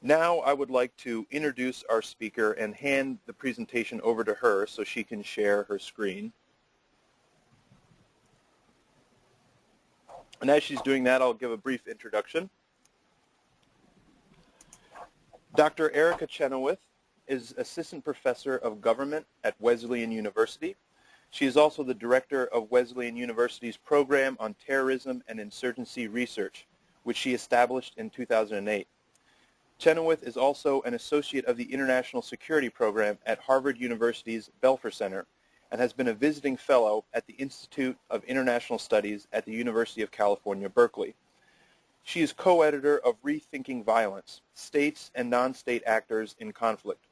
Now I would like to introduce our speaker and hand the presentation over to her so she can share her screen. And as she's doing that, I'll give a brief introduction. Dr. Erica Chenoweth is Assistant Professor of Government at Wesleyan University. She is also the Director of Wesleyan University's Program on Terrorism and Insurgency Research, which she established in 2008. Chenoweth is also an Associate of the International Security Program at Harvard University's Belfer Center and has been a visiting fellow at the Institute of International Studies at the University of California, Berkeley. She is co-editor of Rethinking Violence, States and Non-State Actors in Conflict,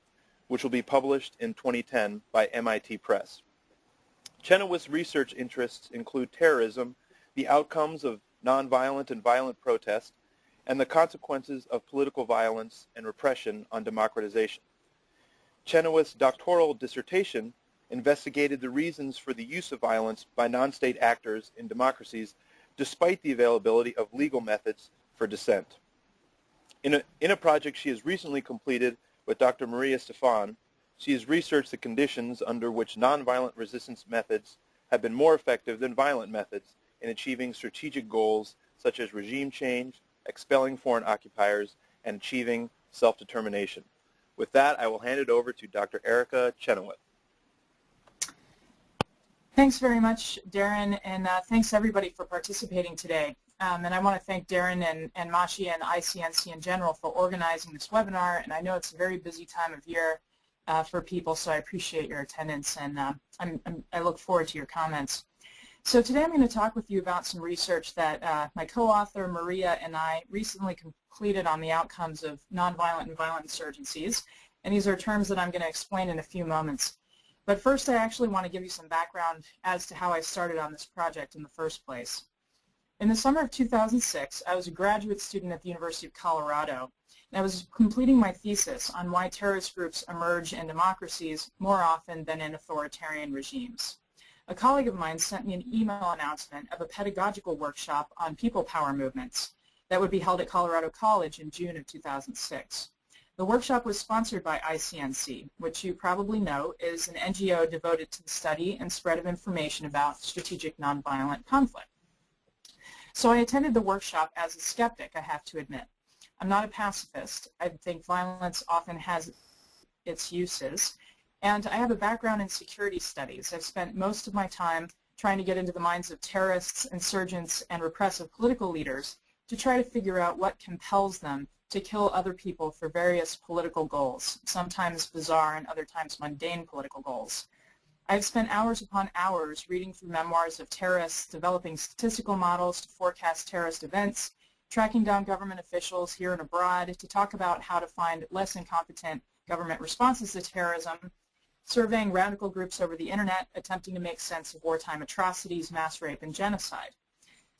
which will be published in 2010 by MIT Press. Chenoweth's research interests include terrorism, the outcomes of nonviolent and violent protest, and the consequences of political violence and repression on democratization. Chenoweth's doctoral dissertation investigated the reasons for the use of violence by non-state actors in democracies despite the availability of legal methods for dissent. In a project she has recently completed with Dr. Maria Stefan, she has researched the conditions under which nonviolent resistance methods have been more effective than violent methods in achieving strategic goals such as regime change, expelling foreign occupiers, and achieving self-determination. With that, I will hand it over to Dr. Erica Chenoweth. Thanks very much, Darren, and thanks everybody for participating today. And I want to thank Darren and Mashi and ICNC in general for organizing this webinar, and I know it's a very busy time of year for people, so I appreciate your attendance, and I look forward to your comments. So today I'm going to talk with you about some research that my co-author Maria and I recently completed on the outcomes of nonviolent and violent insurgencies, and these are terms that I'm going to explain in a few moments. But first, I actually want to give you some background as to how I started on this project in the first place. In the summer of 2006, I was a graduate student at the University of Colorado, and I was completing my thesis on why terrorist groups emerge in democracies more often than in authoritarian regimes. A colleague of mine sent me an email announcement of a pedagogical workshop on people power movements that would be held at Colorado College in June of 2006. The workshop was sponsored by ICNC, which you probably know is an NGO devoted to the study and spread of information about strategic nonviolent conflict. So I attended the workshop as a skeptic, I have to admit. I'm not a pacifist. I think violence often has its uses, and I have a background in security studies. I've spent most of my time trying to get into the minds of terrorists, insurgents, and repressive political leaders to try to figure out what compels them to kill other people for various political goals, sometimes bizarre and other times mundane political goals. I've spent hours upon hours reading through memoirs of terrorists, developing statistical models to forecast terrorist events, tracking down government officials here and abroad to talk about how to find less incompetent government responses to terrorism, surveying radical groups over the internet, attempting to make sense of wartime atrocities, mass rape, and genocide.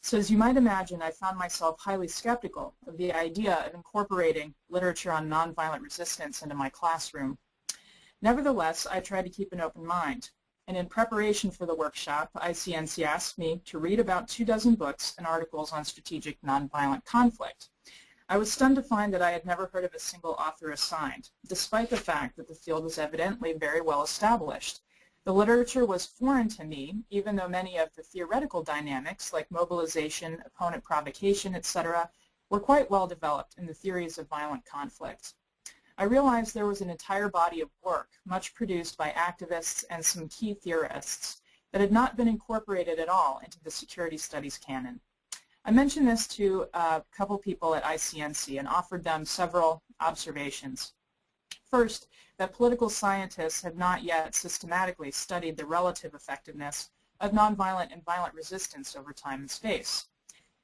So as you might imagine, I found myself highly skeptical of the idea of incorporating literature on nonviolent resistance into my classroom. Nevertheless, I tried to keep an open mind, and in preparation for the workshop, ICNC asked me to read about 24 books and articles on strategic nonviolent conflict. I was stunned to find that I had never heard of a single author assigned, despite the fact that the field was evidently very well established. The literature was foreign to me, even though many of the theoretical dynamics, like mobilization, opponent provocation, etc., were quite well developed in the theories of violent conflict. I realized there was an entire body of work, much produced by activists and some key theorists, that had not been incorporated at all into the security studies canon. I mentioned this to a couple people at ICNC and offered them several observations. First, that political scientists have not yet systematically studied the relative effectiveness of nonviolent and violent resistance over time and space.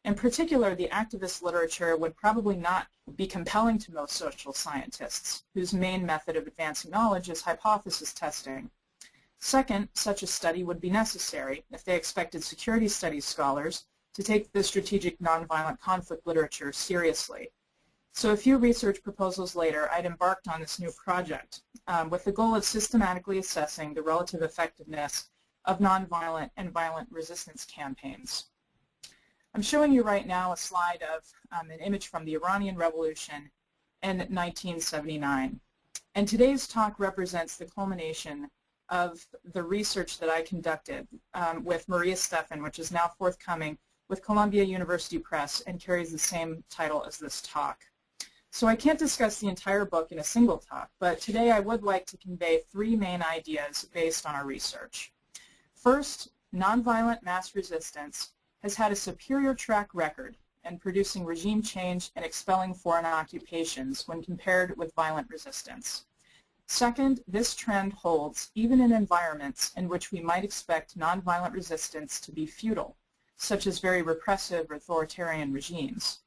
In particular, the activist literature would probably not be compelling to most social scientists, whose main method of advancing knowledge is hypothesis testing. Second, such a study would be necessary if they expected security studies scholars to take the strategic nonviolent conflict literature seriously. So a few research proposals later, I'd embarked on this new project with the goal of systematically assessing the relative effectiveness of nonviolent and violent resistance campaigns. I'm showing you right now a slide of an image from the Iranian Revolution in 1979. And today's talk represents the culmination of the research that I conducted with Maria Stephan, which is now forthcoming with Columbia University Press and carries the same title as this talk. So I can't discuss the entire book in a single talk, but today I would like to convey three main ideas based on our research. First, nonviolent mass resistance has had a superior track record in producing regime change and expelling foreign occupations when compared with violent resistance. Second, this trend holds even in environments in which we might expect nonviolent resistance to be futile, such as very repressive or authoritarian regimes.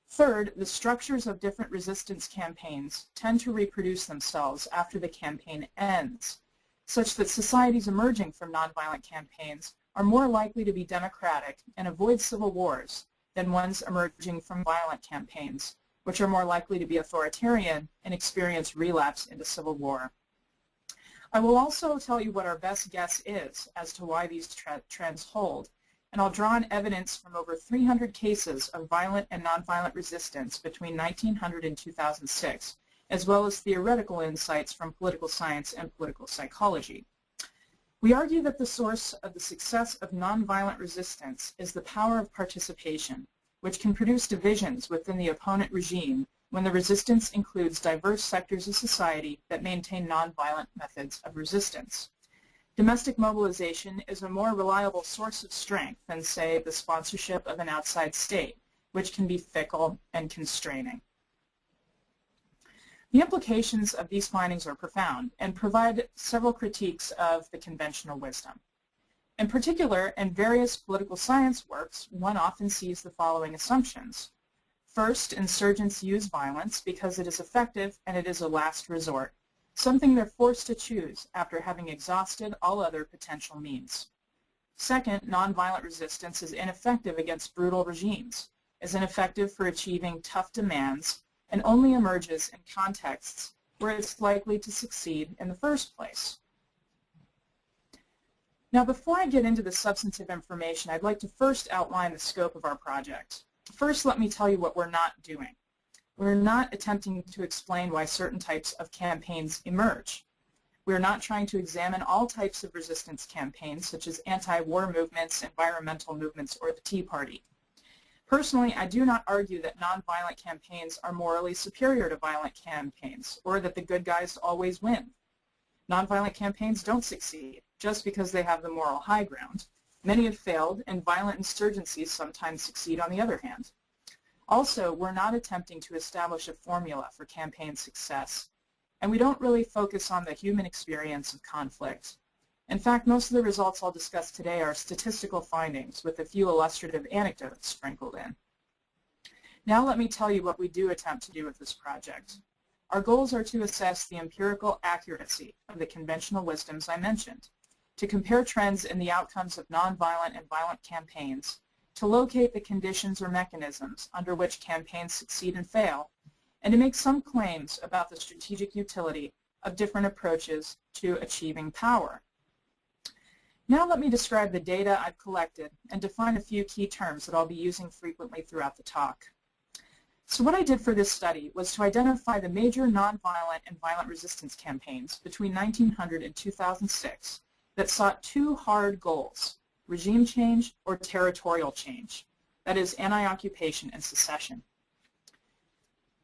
Third, the structures of different resistance campaigns tend to reproduce themselves after the campaign ends, such that societies emerging from nonviolent campaigns are more likely to be democratic and avoid civil wars than ones emerging from violent campaigns, which are more likely to be authoritarian and experience relapse into civil war. I will also tell you what our best guess is as to why these trends hold, and I'll draw on evidence from over 300 cases of violent and nonviolent resistance between 1900 and 2006, as well as theoretical insights from political science and political psychology. We argue that the source of the success of nonviolent resistance is the power of participation, which can produce divisions within the opponent regime when the resistance includes diverse sectors of society that maintain nonviolent methods of resistance. Domestic mobilization is a more reliable source of strength than, say, the sponsorship of an outside state, which can be fickle and constraining. The implications of these findings are profound and provide several critiques of the conventional wisdom. In particular, in various political science works, one often sees the following assumptions. First, insurgents use violence because it is effective and it is a last resort, something they're forced to choose after having exhausted all other potential means. Second, nonviolent resistance is ineffective against brutal regimes, is ineffective for achieving tough demands, and only emerges in contexts where it's likely to succeed in the first place. Now, before I get into the substantive information, I'd like to first outline the scope of our project. First, let me tell you what we're not doing. We're not attempting to explain why certain types of campaigns emerge. We're not trying to examine all types of resistance campaigns, such as anti-war movements, environmental movements, or the Tea Party. Personally, I do not argue that nonviolent campaigns are morally superior to violent campaigns, or that the good guys always win. Nonviolent campaigns don't succeed just because they have the moral high ground. Many have failed, and violent insurgencies sometimes succeed on the other hand. Also, we're not attempting to establish a formula for campaign success, and we don't really focus on the human experience of conflict. In fact, most of the results I'll discuss today are statistical findings with a few illustrative anecdotes sprinkled in. Now let me tell you what we do attempt to do with this project. Our goals are to assess the empirical accuracy of the conventional wisdoms I mentioned, to compare trends in the outcomes of nonviolent and violent campaigns, to locate the conditions or mechanisms under which campaigns succeed and fail, and to make some claims about the strategic utility of different approaches to achieving power. Now let me describe the data I've collected and define a few key terms that I'll be using frequently throughout the talk. So what I did for this study was to identify the major nonviolent and violent resistance campaigns between 1900 and 2006 that sought two hard goals: regime change or territorial change, that is, anti-occupation and secession.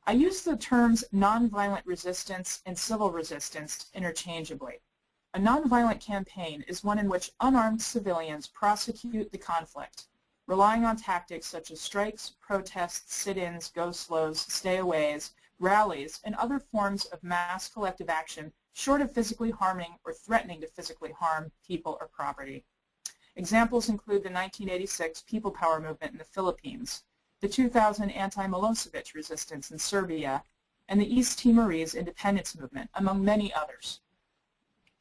I use the terms nonviolent resistance and civil resistance interchangeably. A nonviolent campaign is one in which unarmed civilians prosecute the conflict, relying on tactics such as strikes, protests, sit-ins, go-slows, stay-aways, rallies, and other forms of mass collective action short of physically harming or threatening to physically harm people or property. Examples include the 1986 People Power movement in the Philippines, the 2000 anti-Milosevic resistance in Serbia, and the East Timorese independence movement, among many others.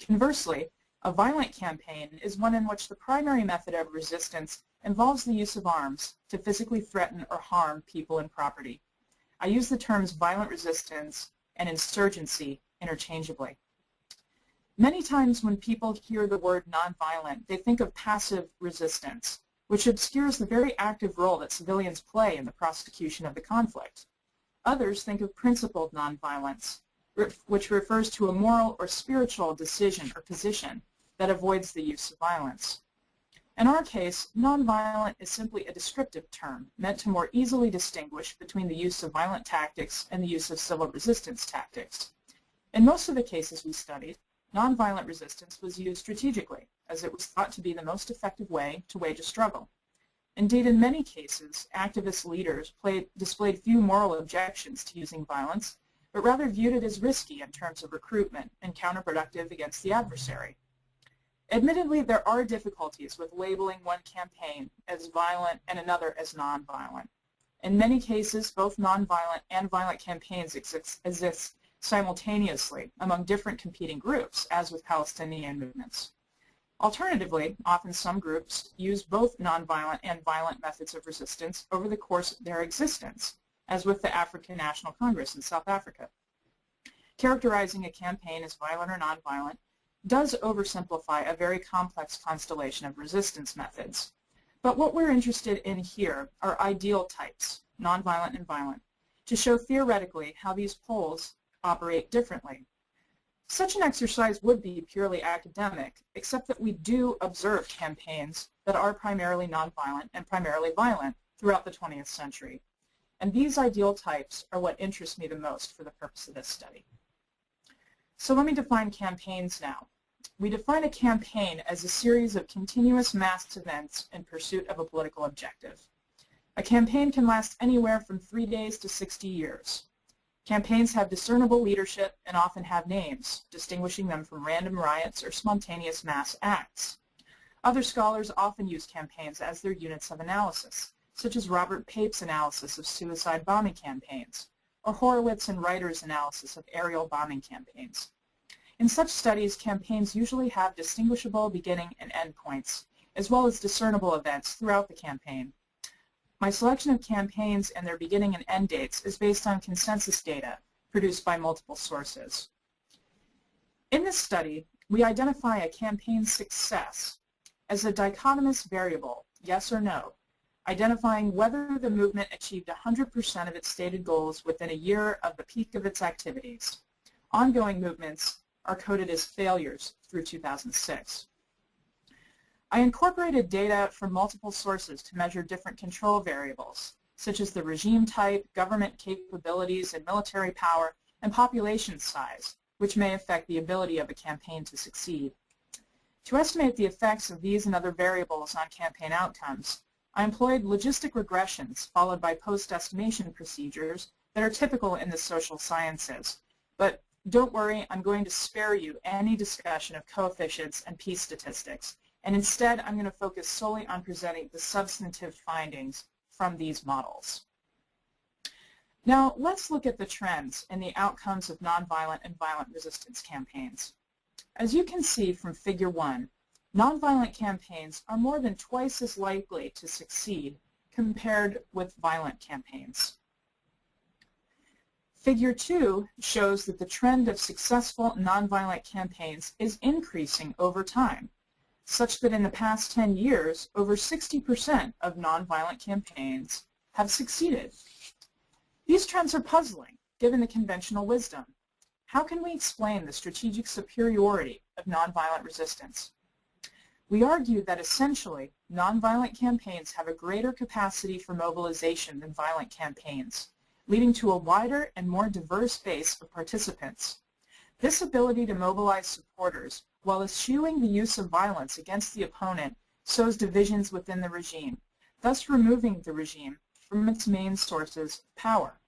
Conversely, a violent campaign is one in which the primary method of resistance involves the use of arms to physically threaten or harm people and property. I use the terms violent resistance and insurgency interchangeably. Many times when people hear the word nonviolent, they think of passive resistance, which obscures the very active role that civilians play in the prosecution of the conflict. Others think of principled nonviolence, which refers to a moral or spiritual decision or position that avoids the use of violence. In our case, nonviolent is simply a descriptive term meant to more easily distinguish between the use of violent tactics and the use of civil resistance tactics. In most of the cases we studied, nonviolent resistance was used strategically, as it was thought to be the most effective way to wage a struggle. Indeed, in many cases, activist leaders displayed few moral objections to using violence, but rather viewed it as risky in terms of recruitment and counterproductive against the adversary. Admittedly, there are difficulties with labeling one campaign as violent and another as nonviolent. In many cases, both nonviolent and violent campaigns exist simultaneously among different competing groups, as with Palestinian movements. Alternatively, often some groups use both nonviolent and violent methods of resistance over the course of their existence, as with the African National Congress in South Africa. Characterizing a campaign as violent or nonviolent does oversimplify a very complex constellation of resistance methods. But what we're interested in here are ideal types, nonviolent and violent, to show theoretically how these poles operate differently. Such an exercise would be purely academic, except that we do observe campaigns that are primarily nonviolent and primarily violent throughout the 20th century. And these ideal types are what interest me the most for the purpose of this study. So let me define campaigns now. We define a campaign as a series of continuous mass events in pursuit of a political objective. A campaign can last anywhere from 3 days to 60 years. Campaigns have discernible leadership and often have names, distinguishing them from random riots or spontaneous mass acts. Other scholars often use campaigns as their units of analysis, such as Robert Pape's analysis of suicide bombing campaigns, or Horowitz and Reiter's analysis of aerial bombing campaigns. In such studies, campaigns usually have distinguishable beginning and end points, as well as discernible events throughout the campaign. My selection of campaigns and their beginning and end dates is based on consensus data produced by multiple sources. In this study, we identify a campaign's success as a dichotomous variable, yes or no, identifying whether the movement achieved 100% of its stated goals within a year of the peak of its activities. Ongoing movements are coded as failures through 2006. I incorporated data from multiple sources to measure different control variables, such as the regime type, government capabilities and military power, and population size, which may affect the ability of a campaign to succeed. To estimate the effects of these and other variables on campaign outcomes, I employed logistic regressions followed by post-estimation procedures that are typical in the social sciences. But don't worry, I'm going to spare you any discussion of coefficients and p-statistics, and instead I'm going to focus solely on presenting the substantive findings from these models. Now let's look at the trends in the outcomes of nonviolent and violent resistance campaigns. As you can see from Figure 1, nonviolent campaigns are more than twice as likely to succeed compared with violent campaigns. Figure 2 shows that the trend of successful nonviolent campaigns is increasing over time, such that in the past 10 years, over 60% of nonviolent campaigns have succeeded. These trends are puzzling, given the conventional wisdom. How can we explain the strategic superiority of nonviolent resistance? We argue that essentially, nonviolent campaigns have a greater capacity for mobilization than violent campaigns, leading to a wider and more diverse base of participants. This ability to mobilize supporters while eschewing the use of violence against the opponent sows divisions within the regime, thus removing the regime from its main sources of power.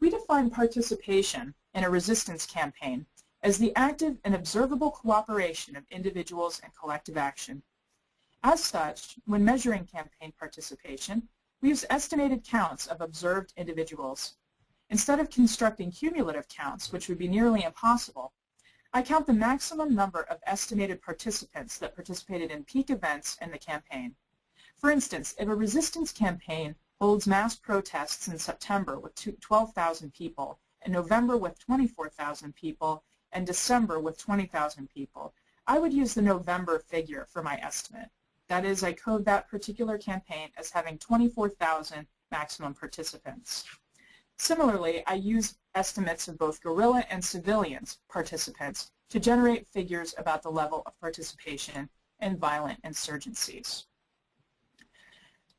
We define participation in a resistance campaign as the active and observable cooperation of individuals and collective action. As such, when measuring campaign participation, we use estimated counts of observed individuals. Instead of constructing cumulative counts, which would be nearly impossible, I count the maximum number of estimated participants that participated in peak events in the campaign. For instance, if a resistance campaign holds mass protests in September with 12,000 people, in November with 24,000 people, and December with 20,000 people, I would use the November figure for my estimate. That is, I code that particular campaign as having 24,000 maximum participants. Similarly, I use estimates of both guerrilla and civilians participants to generate figures about the level of participation in violent insurgencies.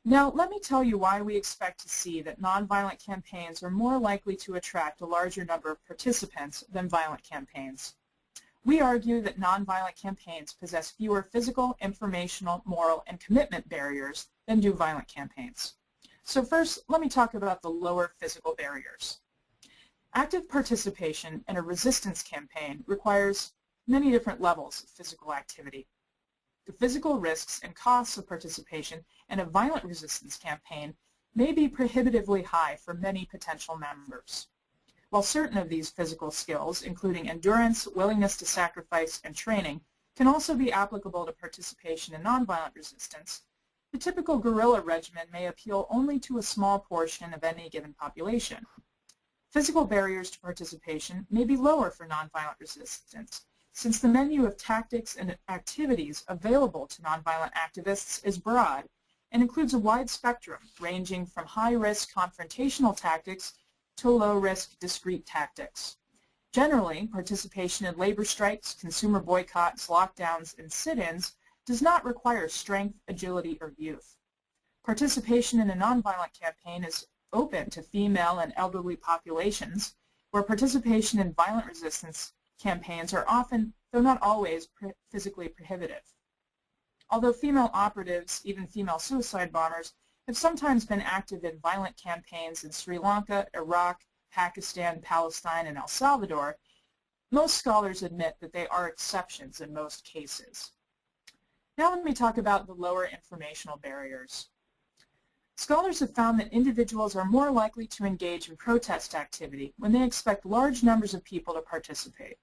Now, let me tell you why we expect to see that nonviolent campaigns are more likely to attract a larger number of participants than violent campaigns. We argue that nonviolent campaigns possess fewer physical, informational, moral, and commitment barriers than do violent campaigns. So first, let me talk about the lower physical barriers. Active participation in a resistance campaign requires many different levels of physical activity. The physical risks and costs of participation in a violent resistance campaign may be prohibitively high for many potential members. While certain of these physical skills, including endurance, willingness to sacrifice, and training, can also be applicable to participation in nonviolent resistance, the typical guerrilla regimen may appeal only to a small portion of any given population. Physical barriers to participation may be lower for nonviolent resistance, since the menu of tactics and activities available to nonviolent activists is broad and includes a wide spectrum ranging from high-risk confrontational tactics to low-risk discrete tactics. Generally, participation in labor strikes, consumer boycotts, lockdowns, and sit-ins does not require strength, agility, or youth. Participation in a nonviolent campaign is open to female and elderly populations, where participation in violent resistance campaigns are often, though not always, physically prohibitive. Although female operatives, even female suicide bombers, have sometimes been active in violent campaigns in Sri Lanka, Iraq, Pakistan, Palestine, and El Salvador, most scholars admit that they are exceptions in most cases. Now let me talk about the lower informational barriers. Scholars have found that individuals are more likely to engage in protest activity when they expect large numbers of people to participate.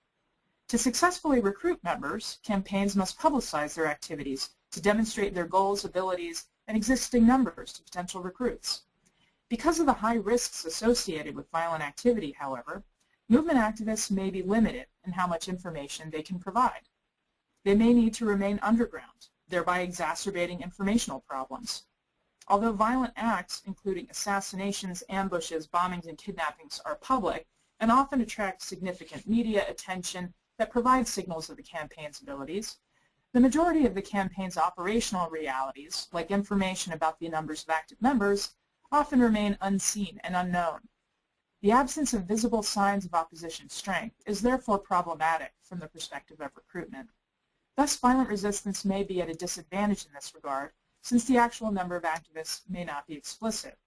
To successfully recruit members, campaigns must publicize their activities to demonstrate their goals, abilities, and existing numbers to potential recruits. Because of the high risks associated with violent activity, however, movement activists may be limited in how much information they can provide. They may need to remain underground, thereby exacerbating informational problems. Although violent acts, including assassinations, ambushes, bombings, and kidnappings, are public and often attract significant media attention that provides signals of the campaign's abilities, the majority of the campaign's operational realities, like information about the numbers of active members, often remain unseen and unknown. The absence of visible signs of opposition strength is therefore problematic from the perspective of recruitment. Thus, violent resistance may be at a disadvantage in this regard, since the actual number of activists may not be explicit.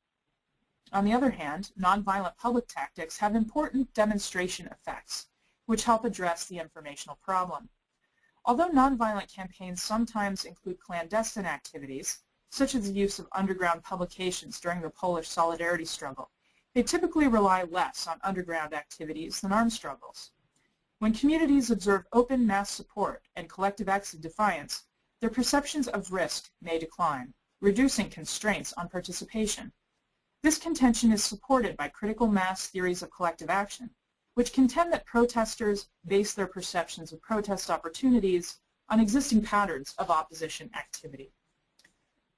On the other hand, nonviolent public tactics have important demonstration effects, which help address the informational problem. Although nonviolent campaigns sometimes include clandestine activities, such as the use of underground publications during the Polish Solidarity struggle, they typically rely less on underground activities than armed struggles. When communities observe open mass support and collective acts of defiance, their perceptions of risk may decline, reducing constraints on participation. This contention is supported by critical mass theories of collective action, which contend that protesters base their perceptions of protest opportunities on existing patterns of opposition activity.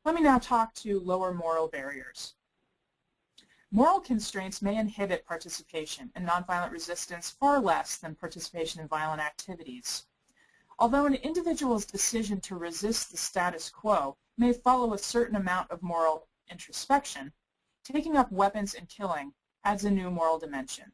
Let me now talk to lower moral barriers. Moral constraints may inhibit participation in nonviolent resistance far less than participation in violent activities. Although an individual's decision to resist the status quo may follow a certain amount of moral introspection, taking up weapons and killing adds a new moral dimension.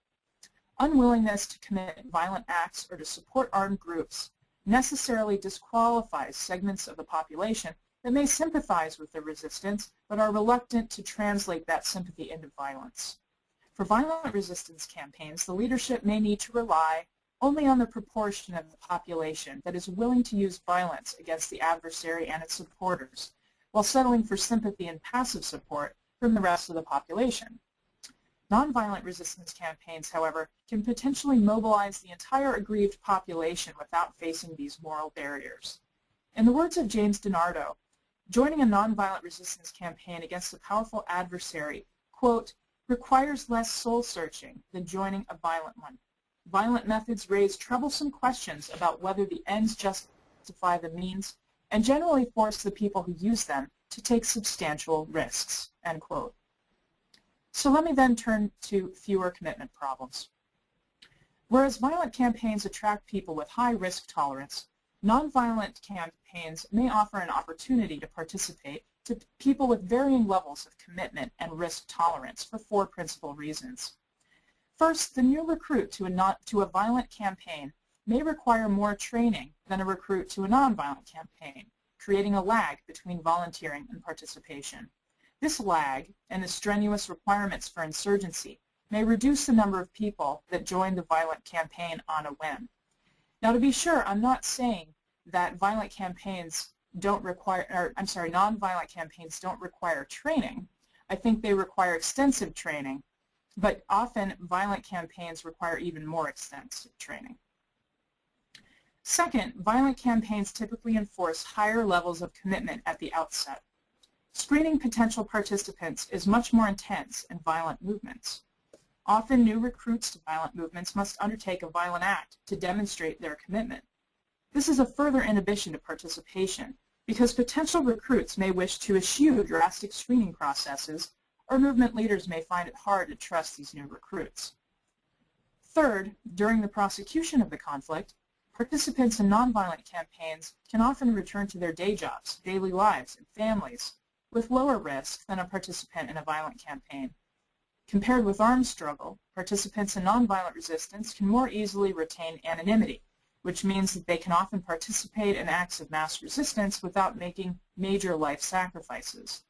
Unwillingness to commit violent acts or to support armed groups necessarily disqualifies segments of the population that may sympathize with the resistance but are reluctant to translate that sympathy into violence. For violent resistance campaigns, the leadership may need to rely only on the proportion of the population that is willing to use violence against the adversary and its supporters, while settling for sympathy and passive support from the rest of the population. Nonviolent resistance campaigns, however, can potentially mobilize the entire aggrieved population without facing these moral barriers. In the words of James DiNardo, joining a nonviolent resistance campaign against a powerful adversary, quote, requires less soul-searching than joining a violent one. Violent methods raise troublesome questions about whether the ends justify the means and generally force the people who use them to take substantial risks, end quote. So let me then turn to fewer commitment problems. Whereas violent campaigns attract people with high risk tolerance, nonviolent campaigns may offer an opportunity to participate to people with varying levels of commitment and risk tolerance for four principal reasons. First, the new recruit to a violent campaign may require more training than a recruit to a nonviolent campaign, creating a lag between volunteering and participation. This lag and the strenuous requirements for insurgency may reduce the number of people that join the violent campaign on a whim. Now, to be sure, I'm not saying that nonviolent campaigns don't require training. I think they require extensive training, but often violent campaigns require even more extensive training. Second, violent campaigns typically enforce higher levels of commitment at the outset. Screening potential participants is much more intense in violent movements. Often new recruits to violent movements must undertake a violent act to demonstrate their commitment. This is a further inhibition to participation because potential recruits may wish to eschew drastic screening processes, or movement leaders may find it hard to trust these new recruits. Third, during the prosecution of the conflict, participants in nonviolent campaigns can often return to their day jobs, daily lives, and families with lower risk than a participant in a violent campaign. Compared with armed struggle, participants in nonviolent resistance can more easily retain anonymity, which means that they can often participate in acts of mass resistance without making major life sacrifices.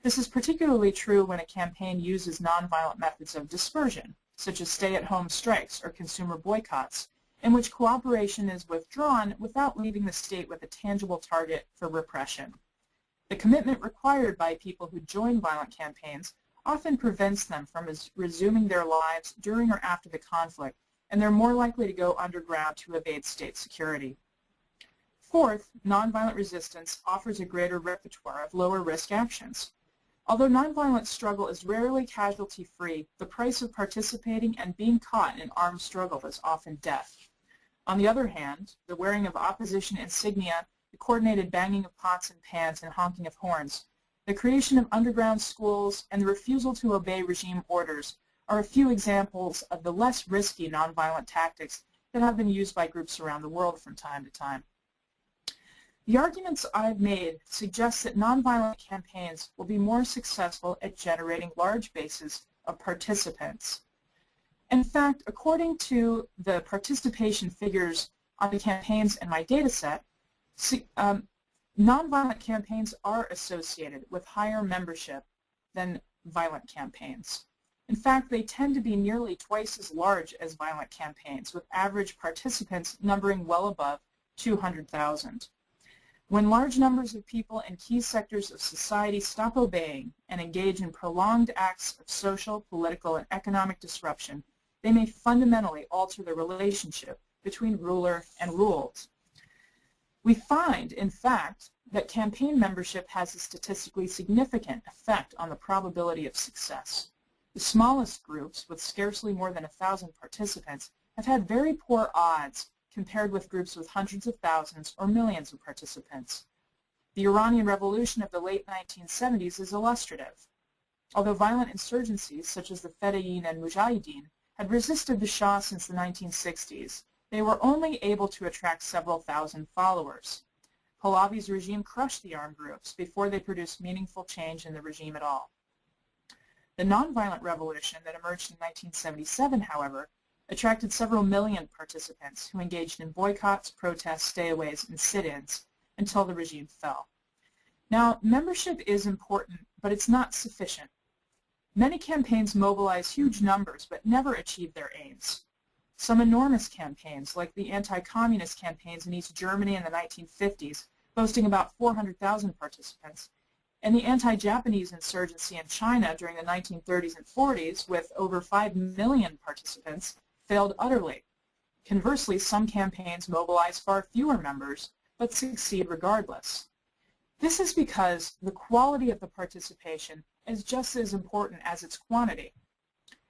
This is particularly true when a campaign uses nonviolent methods of dispersion, such as stay-at-home strikes or consumer boycotts, in which cooperation is withdrawn without leaving the state with a tangible target for repression. The commitment required by people who join violent campaigns often prevents them from resuming their lives during or after the conflict, and they're more likely to go underground to evade state security. Fourth, nonviolent resistance offers a greater repertoire of lower-risk actions. Although nonviolent struggle is rarely casualty-free, the price of participating and being caught in armed struggle is often death. On the other hand, the wearing of opposition insignia, the coordinated banging of pots and pans and honking of horns, the creation of underground schools, and the refusal to obey regime orders are a few examples of the less risky nonviolent tactics that have been used by groups around the world from time to time. The arguments I've made suggest that nonviolent campaigns will be more successful at generating large bases of participants. In fact, according to the participation figures on the campaigns in my data set, nonviolent campaigns are associated with higher membership than violent campaigns. In fact, they tend to be nearly twice as large as violent campaigns, with average participants numbering well above 200,000. When large numbers of people in key sectors of society stop obeying and engage in prolonged acts of social, political, and economic disruption, they may fundamentally alter the relationship between ruler and ruled. We find, in fact, that campaign membership has a statistically significant effect on the probability of success. The smallest groups, with scarcely more than 1,000 participants, have had very poor odds compared with groups with hundreds of thousands or millions of participants. The Iranian Revolution of the late 1970s is illustrative. Although violent insurgencies, such as the Fedayeen and Mujahideen, had resisted the Shah since the 1960s, they were only able to attract several thousand followers. Pahlavi's regime crushed the armed groups before they produced meaningful change in the regime at all. The nonviolent revolution that emerged in 1977, however, attracted several million participants who engaged in boycotts, protests, stayaways, and sit-ins until the regime fell. Now, membership is important, but it's not sufficient. Many campaigns mobilize huge numbers but never achieve their aims. Some enormous campaigns, like the anti-communist campaigns in East Germany in the 1950s, boasting about 400,000 participants, and the anti-Japanese insurgency in China during the 1930s and 40s with over 5 million participants, failed utterly. Conversely, some campaigns mobilize far fewer members, but succeed regardless. This is because the quality of the participation is just as important as its quantity.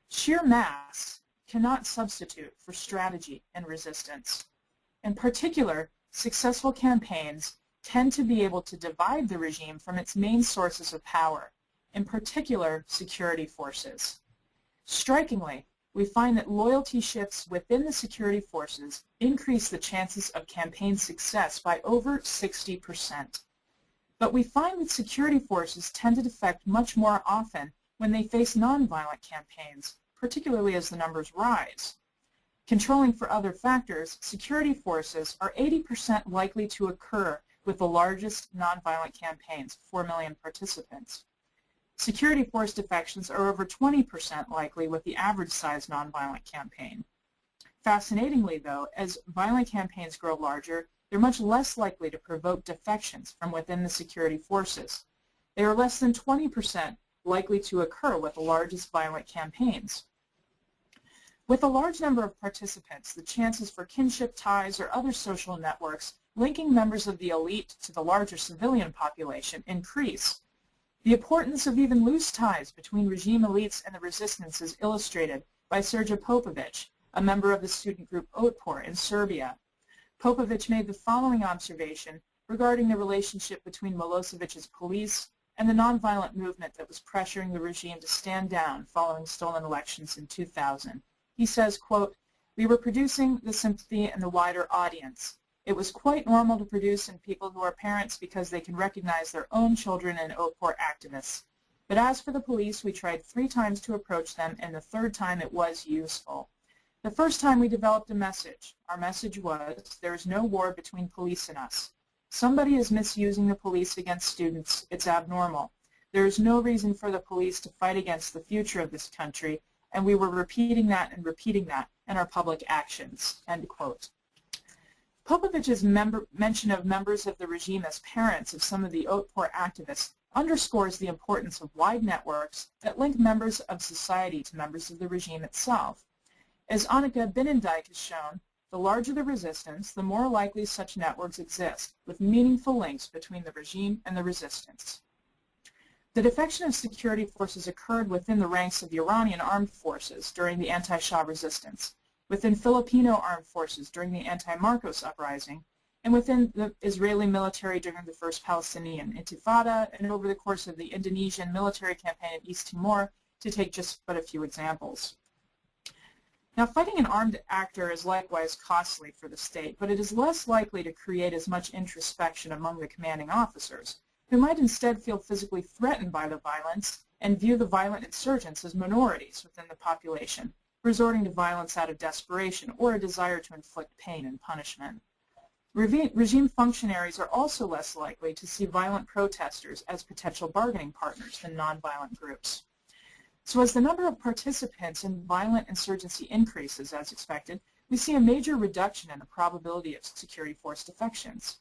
Sheer mass cannot substitute for strategy and resistance. In particular, successful campaigns tend to be able to divide the regime from its main sources of power, in particular security forces. Strikingly, we find that loyalty shifts within the security forces increase the chances of campaign success by over 60%. But we find that security forces tend to defect much more often when they face nonviolent campaigns, particularly as the numbers rise. Controlling for other factors, security forces are 80% likely to occur with the largest nonviolent campaigns, 4 million participants. Security force defections are over 20% likely with the average-sized nonviolent campaign. Fascinatingly, though, as violent campaigns grow larger, they're much less likely to provoke defections from within the security forces. They are less than 20% likely to occur with the largest violent campaigns. With a large number of participants, the chances for kinship ties or other social networks linking members of the elite to the larger civilian population increase. The importance of even loose ties between regime elites and the resistance is illustrated by Srđan Popović, a member of the student group Otpor in Serbia. Popović made the following observation regarding the relationship between Milosevic's police and the nonviolent movement that was pressuring the regime to stand down following stolen elections in 2000. He says, quote, "We were producing the sympathy and the wider audience. It was quite normal to produce in people who are parents because they can recognize their own children in Otpor activists. But as for the police, we tried 3 times to approach them, and the 3rd time it was useful. The first time we developed a message. Our message was, there is no war between police and us. Somebody is misusing the police against students. It's abnormal. There is no reason for the police to fight against the future of this country, and we were repeating that in our public actions," end quote. Popovic's mention of members of the regime as parents of some of the Otpor activists underscores the importance of wide networks that link members of society to members of the regime itself. As Annika Binnendijk has shown, the larger the resistance, the more likely such networks exist, with meaningful links between the regime and the resistance. The defection of security forces occurred within the ranks of the Iranian armed forces during the anti-Shah resistance, within Filipino armed forces during the anti-Marcos uprising, and within the Israeli military during the first Palestinian Intifada, and over the course of the Indonesian military campaign in East Timor, to take just but a few examples. Now, fighting an armed actor is likewise costly for the state, but it is less likely to create as much introspection among the commanding officers, who might instead feel physically threatened by the violence and view the violent insurgents as minorities within the population, resorting to violence out of desperation or a desire to inflict pain and punishment. Regime functionaries are also less likely to see violent protesters as potential bargaining partners than nonviolent groups. So as the number of participants in violent insurgency increases, as expected, we see a major reduction in the probability of security force defections.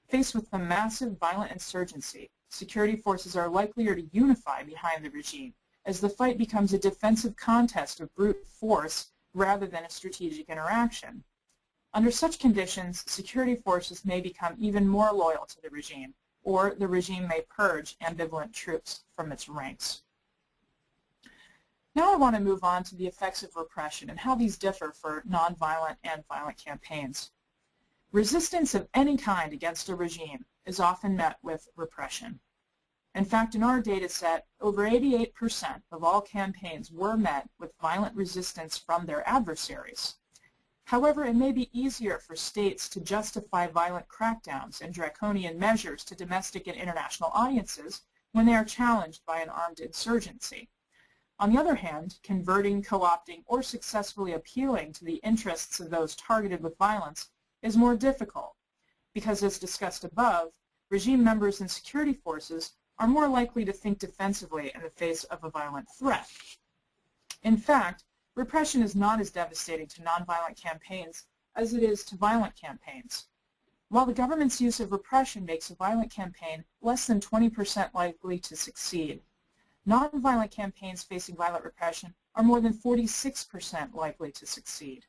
Faced with the massive violent insurgency, security forces are likelier to unify behind the regime, as the fight becomes a defensive contest of brute force rather than a strategic interaction. Under such conditions, security forces may become even more loyal to the regime, or the regime may purge ambivalent troops from its ranks. Now I want to move on to the effects of repression and how these differ for nonviolent and violent campaigns. Resistance of any kind against a regime is often met with repression. In fact, in our data set, over 88% of all campaigns were met with violent resistance from their adversaries. However, it may be easier for states to justify violent crackdowns and draconian measures to domestic and international audiences when they are challenged by an armed insurgency. On the other hand, converting, co-opting, or successfully appealing to the interests of those targeted with violence is more difficult because, as discussed above, regime members and security forces are more likely to think defensively in the face of a violent threat. In fact, repression is not as devastating to nonviolent campaigns as it is to violent campaigns. While the government's use of repression makes a violent campaign less than 20% likely to succeed, nonviolent campaigns facing violent repression are more than 46% likely to succeed.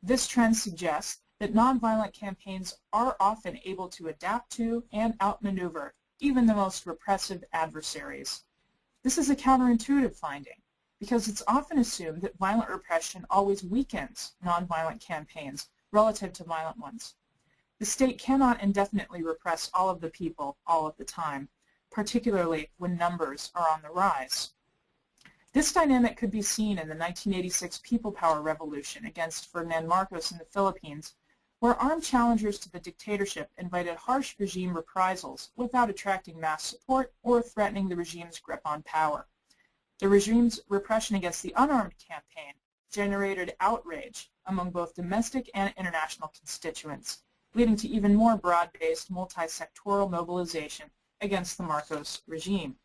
This trend suggests that nonviolent campaigns are often able to adapt to and outmaneuver even the most repressive adversaries. This is a counterintuitive finding because it's often assumed that violent repression always weakens nonviolent campaigns relative to violent ones. The state cannot indefinitely repress all of the people all of the time, particularly when numbers are on the rise. This dynamic could be seen in the 1986 People Power Revolution against Ferdinand Marcos in the Philippines, where armed challengers to the dictatorship invited harsh regime reprisals without attracting mass support or threatening the regime's grip on power. The regime's repression against the unarmed campaign generated outrage among both domestic and international constituents, leading to even more broad-based multi-sectoral mobilization against the Marcos regime.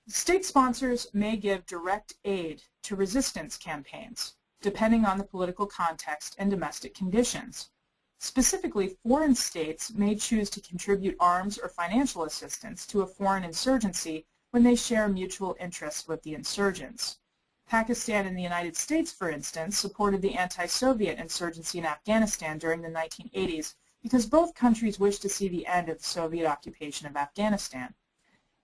State sponsors may give direct aid to resistance campaigns, depending on the political context and domestic conditions. Specifically, foreign states may choose to contribute arms or financial assistance to a foreign insurgency when they share mutual interests with the insurgents. Pakistan and the United States, for instance, supported the anti-Soviet insurgency in Afghanistan during the 1980s because both countries wished to see the end of the Soviet occupation of Afghanistan.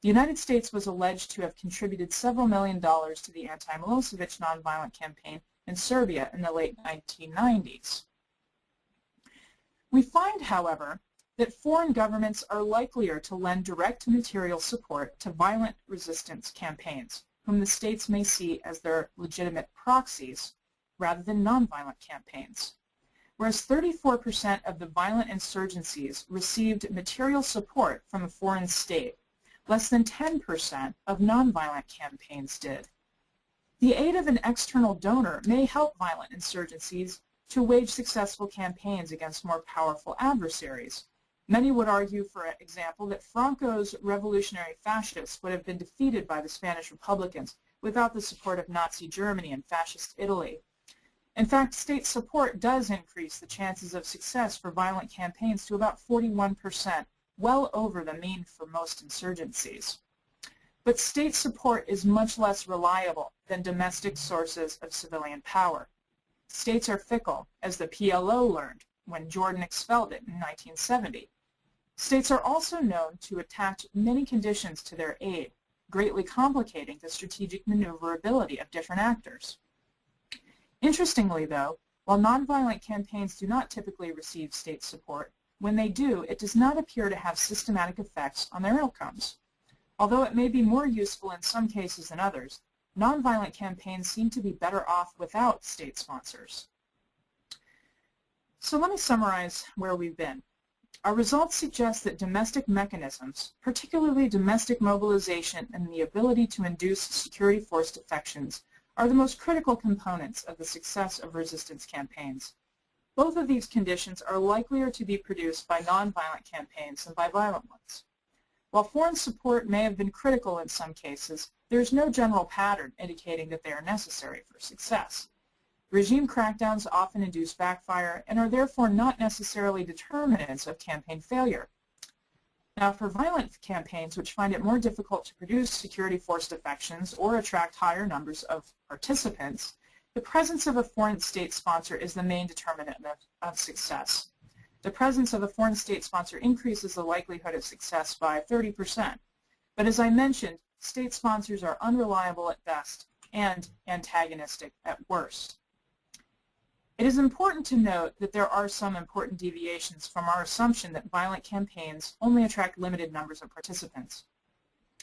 The United States was alleged to have contributed several $million to the anti-Milosevic nonviolent campaign in Serbia in the late 1990s. We find, however, that foreign governments are likelier to lend direct material support to violent resistance campaigns, whom the states may see as their legitimate proxies rather than nonviolent campaigns. Whereas 34% of the violent insurgencies received material support from a foreign state, less than 10% of nonviolent campaigns did. The aid of an external donor may help violent insurgencies to wage successful campaigns against more powerful adversaries. Many would argue, for example, that Franco's revolutionary fascists would have been defeated by the Spanish Republicans without the support of Nazi Germany and fascist Italy. In fact, state support does increase the chances of success for violent campaigns to about 41%, well over the mean for most insurgencies. But state support is much less reliable than domestic sources of civilian power. States are fickle, as the PLO learned when Jordan expelled it in 1970. States are also known to attach many conditions to their aid, greatly complicating the strategic maneuverability of different actors. Interestingly, though, while nonviolent campaigns do not typically receive state support, when they do, it does not appear to have systematic effects on their outcomes. Although it may be more useful in some cases than others, nonviolent campaigns seem to be better off without state sponsors. So let me summarize where we've been. Our results suggest that domestic mechanisms, particularly domestic mobilization and the ability to induce security force defections, are the most critical components of the success of resistance campaigns. Both of these conditions are likelier to be produced by nonviolent campaigns than by violent ones. While foreign support may have been critical in some cases, there is no general pattern indicating that they are necessary for success. Regime crackdowns often induce backfire and are therefore not necessarily determinants of campaign failure. Now, for violent campaigns which find it more difficult to produce security force defections or attract higher numbers of participants, the presence of a foreign state sponsor is the main determinant of success. The presence of a foreign state sponsor increases the likelihood of success by 30%. But as I mentioned, state sponsors are unreliable at best and antagonistic at worst. It is important to note that there are some important deviations from our assumption that violent campaigns only attract limited numbers of participants.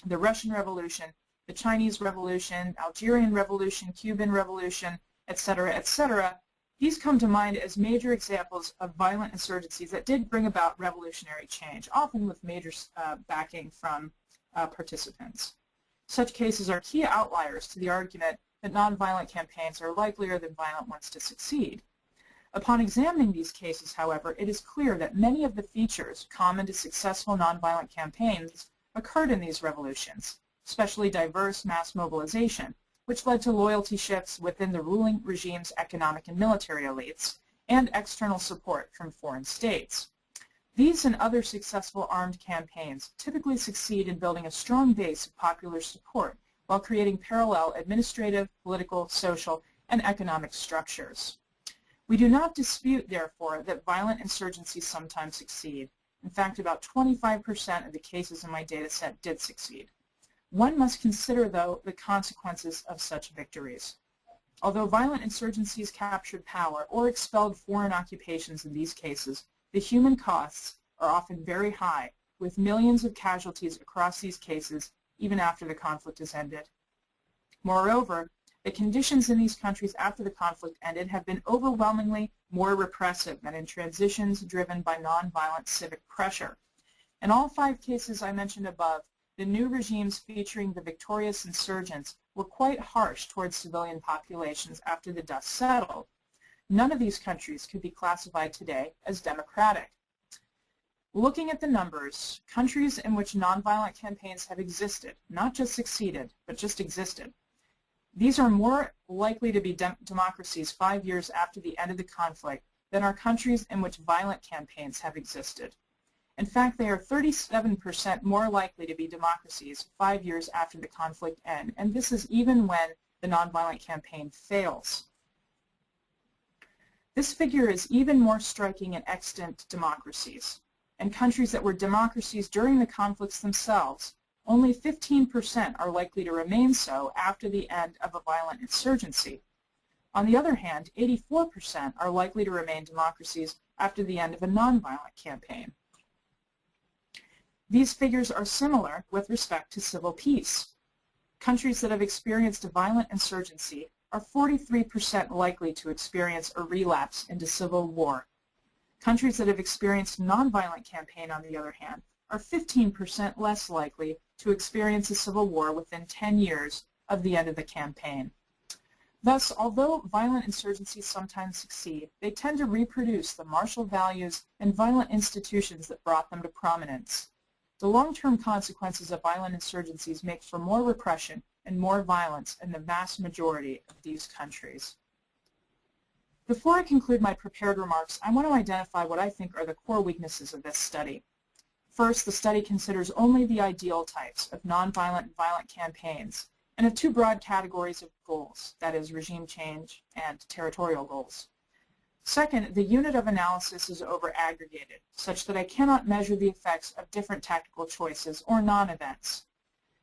The Russian Revolution, the Chinese Revolution, Algerian Revolution, Cuban Revolution, etc., these come to mind as major examples of violent insurgencies that did bring about revolutionary change, often with major backing from participants. Such cases are key outliers to the argument that nonviolent campaigns are likelier than violent ones to succeed. Upon examining these cases, however, it is clear that many of the features common to successful nonviolent campaigns occurred in these revolutions, especially diverse mass mobilization, which led to loyalty shifts within the ruling regime's economic and military elites, and external support from foreign states. These and other successful armed campaigns typically succeed in building a strong base of popular support while creating parallel administrative, political, social, and economic structures. We do not dispute, therefore, that violent insurgencies sometimes succeed. In fact, about 25% of the cases in my data set did succeed. One must consider, though, the consequences of such victories. Although violent insurgencies captured power or expelled foreign occupations in these cases, the human costs are often very high, with millions of casualties across these cases even after the conflict has ended. Moreover, the conditions in these countries after the conflict ended have been overwhelmingly more repressive than in transitions driven by nonviolent civic pressure. In all 5 cases I mentioned above, the new regimes featuring the victorious insurgents were quite harsh towards civilian populations after the dust settled. None of these countries could be classified today as democratic. Looking at the numbers, countries in which nonviolent campaigns have existed, not just succeeded, but just existed, these are more likely to be democracies 5 years after the end of the conflict than are countries in which violent campaigns have existed. In fact, they are 37% more likely to be democracies 5 years after the conflict ends, and this is even when the nonviolent campaign fails. This figure is even more striking in extant democracies. In countries that were democracies during the conflicts themselves, only 15% are likely to remain so after the end of a violent insurgency. On the other hand, 84% are likely to remain democracies after the end of a nonviolent campaign. These figures are similar with respect to civil peace. Countries that have experienced a violent insurgency are 43% likely to experience a relapse into civil war. Countries that have experienced a nonviolent campaign, on the other hand, are 15% less likely to experience a civil war within 10 years of the end of the campaign. Thus, although violent insurgencies sometimes succeed, they tend to reproduce the martial values and violent institutions that brought them to prominence. The long-term consequences of violent insurgencies make for more repression and more violence in the vast majority of these countries. Before I conclude my prepared remarks, I want to identify what I think are the core weaknesses of this study. First, the study considers only the ideal types of nonviolent and violent campaigns, and of 2 broad categories of goals, that is, regime change and territorial goals. Second, the unit of analysis is over-aggregated, such that I cannot measure the effects of different tactical choices or non-events.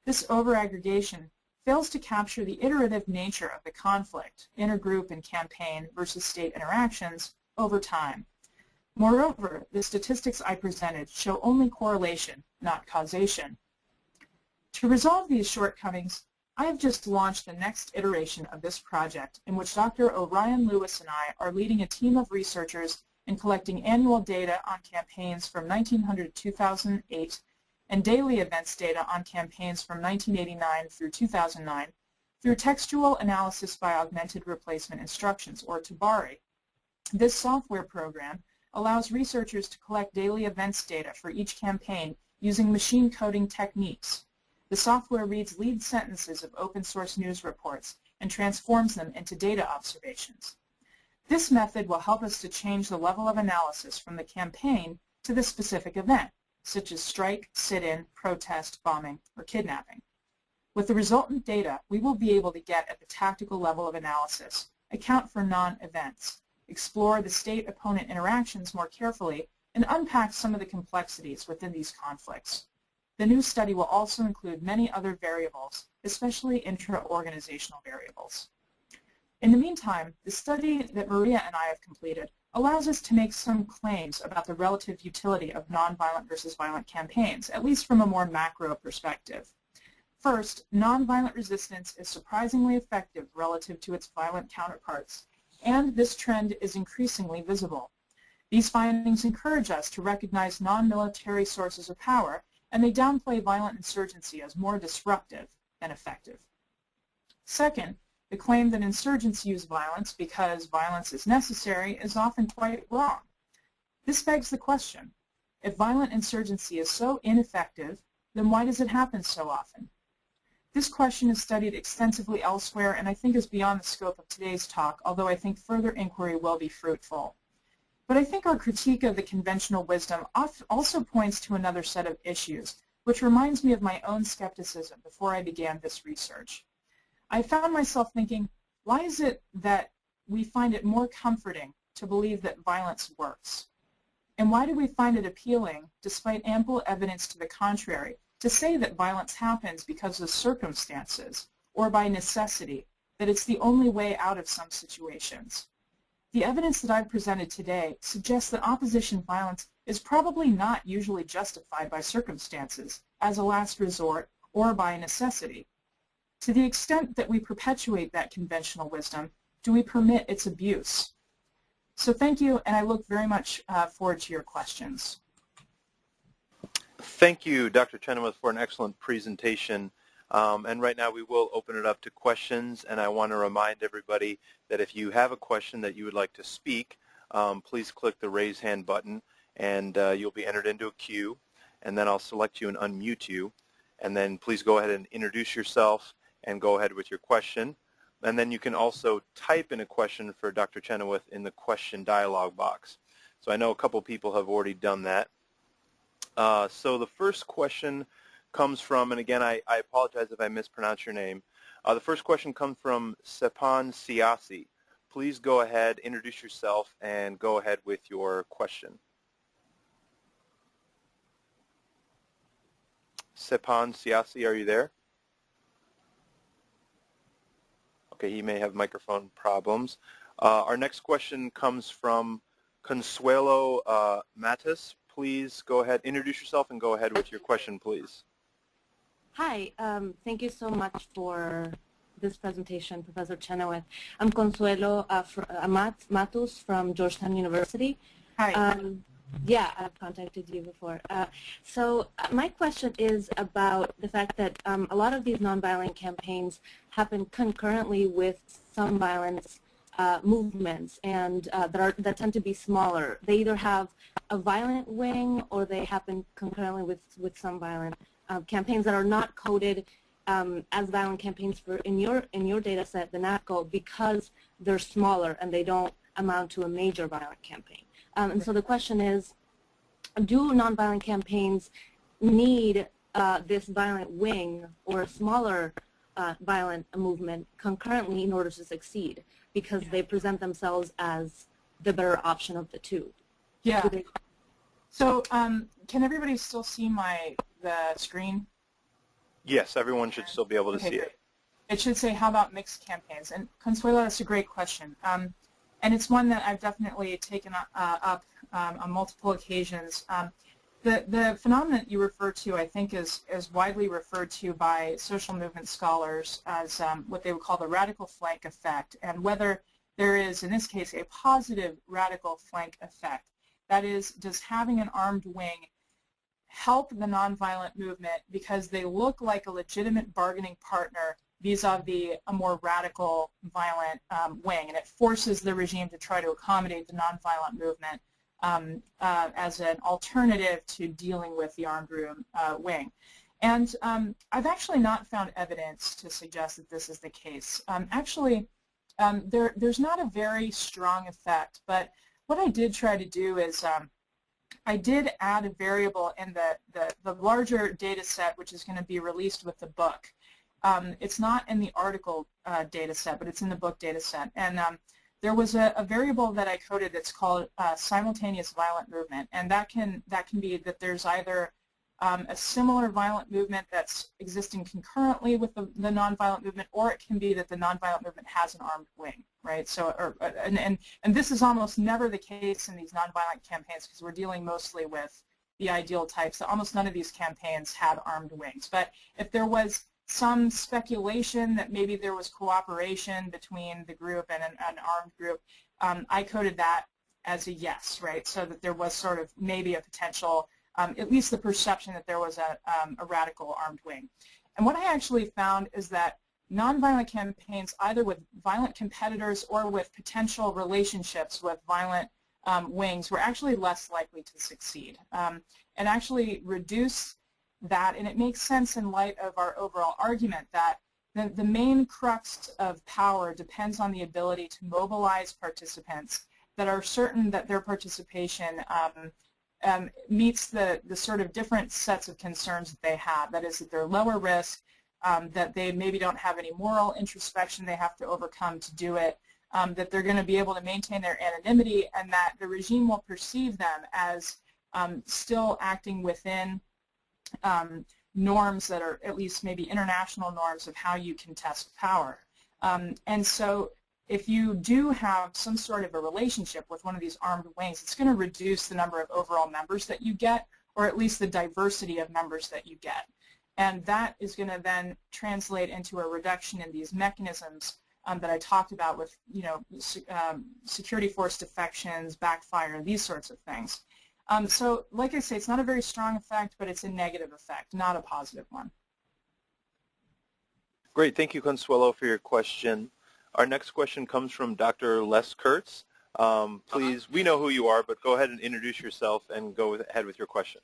This over-aggregation fails to capture the iterative nature of the conflict, intergroup and campaign versus state interactions, over time. Moreover, the statistics I presented show only correlation, not causation. To resolve these shortcomings, I have just launched the next iteration of this project, in which Dr. Orion Lewis and I are leading a team of researchers in collecting annual data on campaigns from 1900 to 2008 and daily events data on campaigns from 1989 through 2009 through textual analysis by augmented replacement instructions, or TABARI. This software program allows researchers to collect daily events data for each campaign using machine coding techniques. The software reads lead sentences of open source news reports and transforms them into data observations. This method will help us to change the level of analysis from the campaign to the specific event, such as strike, sit-in, protest, bombing, or kidnapping. With the resultant data, we will be able to get at the tactical level of analysis, account for non-events, explore the state-opponent interactions more carefully, and unpack some of the complexities within these conflicts. The new study will also include many other variables, especially intra-organizational variables. In the meantime, the study that Maria and I have completed allows us to make some claims about the relative utility of nonviolent versus violent campaigns, at least from a more macro perspective. First, nonviolent resistance is surprisingly effective relative to its violent counterparts, and this trend is increasingly visible. These findings encourage us to recognize non-military sources of power, and they downplay violent insurgency as more disruptive than effective. Second, the claim that insurgents use violence because violence is necessary is often quite wrong. This begs the question, if violent insurgency is so ineffective, then why does it happen so often? This question is studied extensively elsewhere and I think is beyond the scope of today's talk, although I think further inquiry will be fruitful. But I think our critique of the conventional wisdom also points to another set of issues, which reminds me of my own skepticism before I began this research. I found myself thinking, why is it that we find it more comforting to believe that violence works? And why do we find it appealing, despite ample evidence to the contrary, to say that violence happens because of circumstances or by necessity, that it's the only way out of some situations? The evidence that I've presented today suggests that opposition violence is probably not usually justified by circumstances as a last resort or by necessity? To the extent that we perpetuate that conventional wisdom, do we permit its abuse? So thank you, and I look very much forward to your questions. Thank you, Dr. Chenoweth, for an excellent presentation. And right now we will open it up to questions, and I want to remind everybody that if you have a question that you would like to speak, please click the raise hand button, and you'll be entered into a queue, and then I'll select you and unmute you, and then please go ahead and introduce yourself and go ahead with your question. And then you can also type in a question for Dr. Chenoweth in the question dialog box. So I know a couple people have already done that. So the first question comes from, and again, I apologize if I mispronounce your name. The first question comes from Sepan Siasi. Please go ahead, introduce yourself, and go ahead with your question. Sepan Siasi, are you there? Okay, he may have microphone problems. Our next question comes from Consuelo Matus. Please go ahead, introduce yourself, and go ahead with your question, please. Hi, thank you so much for this presentation, Professor Chenoweth. I'm Consuelo Matus from Georgetown University. Hi. Yeah, I've contacted you before. So my question is about the fact that a lot of these nonviolent campaigns happen concurrently with some violence movements, and that tend to be smaller. They either have a violent wing or they happen concurrently with some violent campaigns that are not coded as violent campaigns in your data set, the NACO, because they're smaller and they don't amount to a major violent campaign. And so the question is, do nonviolent campaigns need this violent wing or a smaller violent movement concurrently in order to succeed, because they present themselves as the better option of the two? Yeah. So can everybody still see the screen? Yes, everyone should still be able to see it. It should say, how about mixed campaigns? And Consuelo, that's a great question. And it's one that I've definitely taken up on multiple occasions. The phenomenon you refer to, I think, is widely referred to by social movement scholars as what they would call the radical flank effect, and whether there is, in this case, a positive radical flank effect. That is, does having an armed wing help the nonviolent movement because they look like a legitimate bargaining partner vis-a-vis a more radical violent wing, and it forces the regime to try to accommodate the nonviolent movement as an alternative to dealing with the armed wing. And I've actually not found evidence to suggest that this is the case. There's not a very strong effect, but what I did try to do is I did add a variable in the larger data set, which is going to be released with the book. It's not in the article data set, but it's in the book data set. And there was a variable that I coded that's called simultaneous violent movement, and that can be that there's either a similar violent movement that's existing concurrently with the nonviolent movement, or it can be that the nonviolent movement has an armed wing, right? So, and this is almost never the case in these nonviolent campaigns because we're dealing mostly with the ideal types. So almost none of these campaigns had armed wings. But if there was some speculation that maybe there was cooperation between the group and an armed group, I coded that as a yes, right? So that there was sort of maybe a potential, at least the perception that there was a radical armed wing. And what I actually found is that nonviolent campaigns, either with violent competitors or with potential relationships with violent wings, were actually less likely to succeed and actually reduce that. And it makes sense in light of our overall argument that the main crux of power depends on the ability to mobilize participants that are certain that their participation meets the sort of different sets of concerns that they have. That is, that they're lower risk, that they maybe don't have any moral introspection they have to overcome to do it, that they're going to be able to maintain their anonymity, and that the regime will perceive them as still acting within norms that are at least maybe international norms of how you contest power. And so if you do have some sort of a relationship with one of these armed wings, it's going to reduce the number of overall members that you get, or at least the diversity of members that you get. And that is going to then translate into a reduction in these mechanisms that I talked about with, security force defections, backfire, these sorts of things. So like I say, it's not a very strong effect, but it's a negative effect, not a positive one. Great. Thank you, Consuelo, for your question. Our next question comes from Dr. Les Kurtz. Please, we know who you are, but go ahead and introduce yourself and go ahead with your question.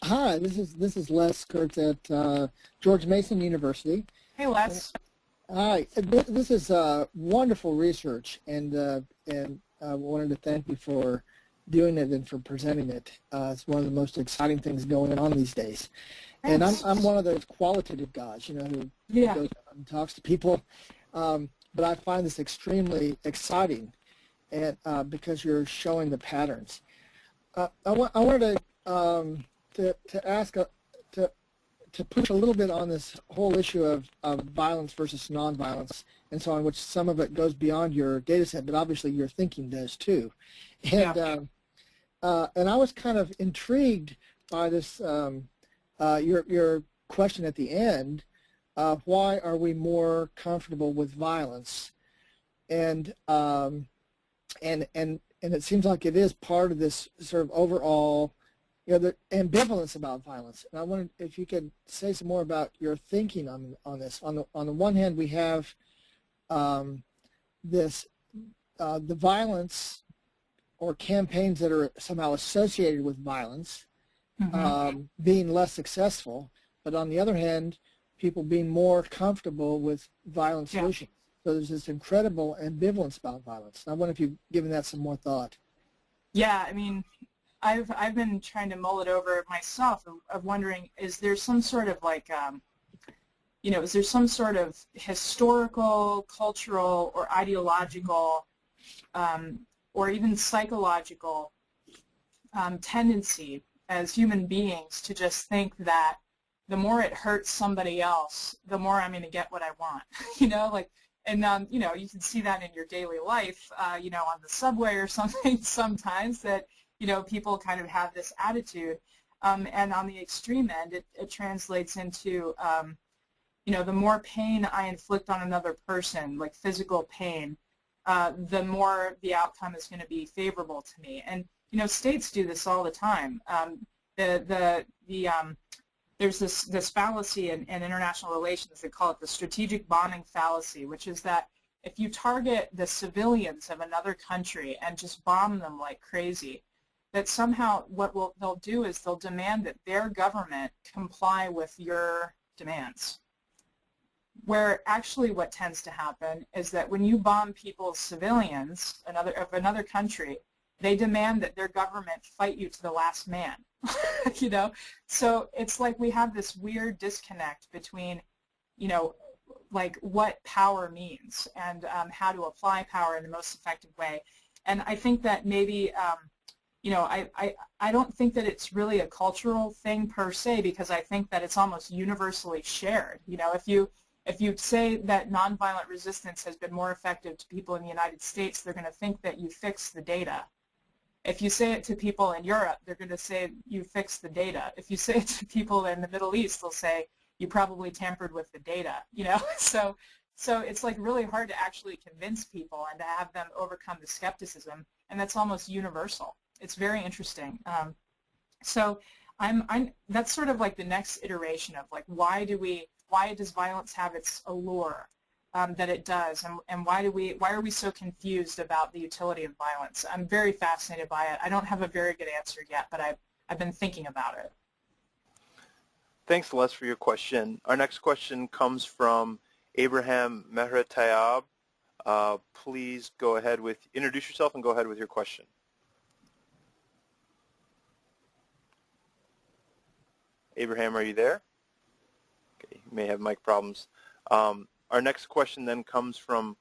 Hi, this is Les Kurtz at George Mason University. Hey, Les. Hi, this is wonderful research, and I wanted to thank you for doing it and for presenting it. It's one of the most exciting things going on these days. Thanks. And I'm one of those qualitative guys, who goes out and talks to people. But I find this extremely exciting, and because you're showing the patterns. I wanted to ask to push a little bit on this whole issue of violence versus nonviolence and so on, which some of it goes beyond your data set, but obviously your thinking does too. And and I was kind of intrigued by this your question at the end. Why are we more comfortable with violence? And it seems like it is part of this sort of overall, the ambivalence about violence. And I wondered if you could say some more about your thinking on this. On the one hand, we have the violence or campaigns that are somehow associated with violence being less successful, but on the other hand, people being more comfortable with violent solutions. So there's this incredible ambivalence about violence. And I wonder if you've given that some more thought. Yeah, I mean, I've been trying to mull it over myself of wondering, is there some sort of like, is there some sort of historical, cultural, or ideological, or even psychological tendency as human beings to just think that the more it hurts somebody else, the more I'm going to get what I want, and you can see that in your daily life, on the subway or something sometimes that, people kind of have this attitude, and on the extreme end, it translates into, the more pain I inflict on another person, like physical pain, the more the outcome is going to be favorable to me. And, states do this all the time. There's this fallacy in international relations. They call it the strategic bombing fallacy, which is that if you target the civilians of another country and just bomb them like crazy, that somehow what they'll do is they'll demand that their government comply with your demands. Where actually what tends to happen is that when you bomb people's civilians of another country, they demand that their government fight you to the last man. So it's like we have this weird disconnect between, like what power means and how to apply power in the most effective way. And I think that maybe, I don't think that it's really a cultural thing per se, because I think that it's almost universally shared. If you say that nonviolent resistance has been more effective to people in the United States, they're going to think that you fixed the data. If you say it to people in Europe, they're going to say you fixed the data. If you say it to people in the Middle East, they'll say you probably tampered with the data. So it's like really hard to actually convince people and to have them overcome the skepticism, and that's almost universal. It's very interesting. So that's sort of like the next iteration of like why does violence have its allure that it does, and why are we so confused about the utility of violence? I'm very fascinated by it. I don't have a very good answer yet, but I've been thinking about it. Thanks, Les, for your question. Our next question comes from Abraham Mehratayab. Please go ahead introduce yourself and go ahead with your question. Abraham, are you there? Okay, you may have mic problems. Our next question then comes from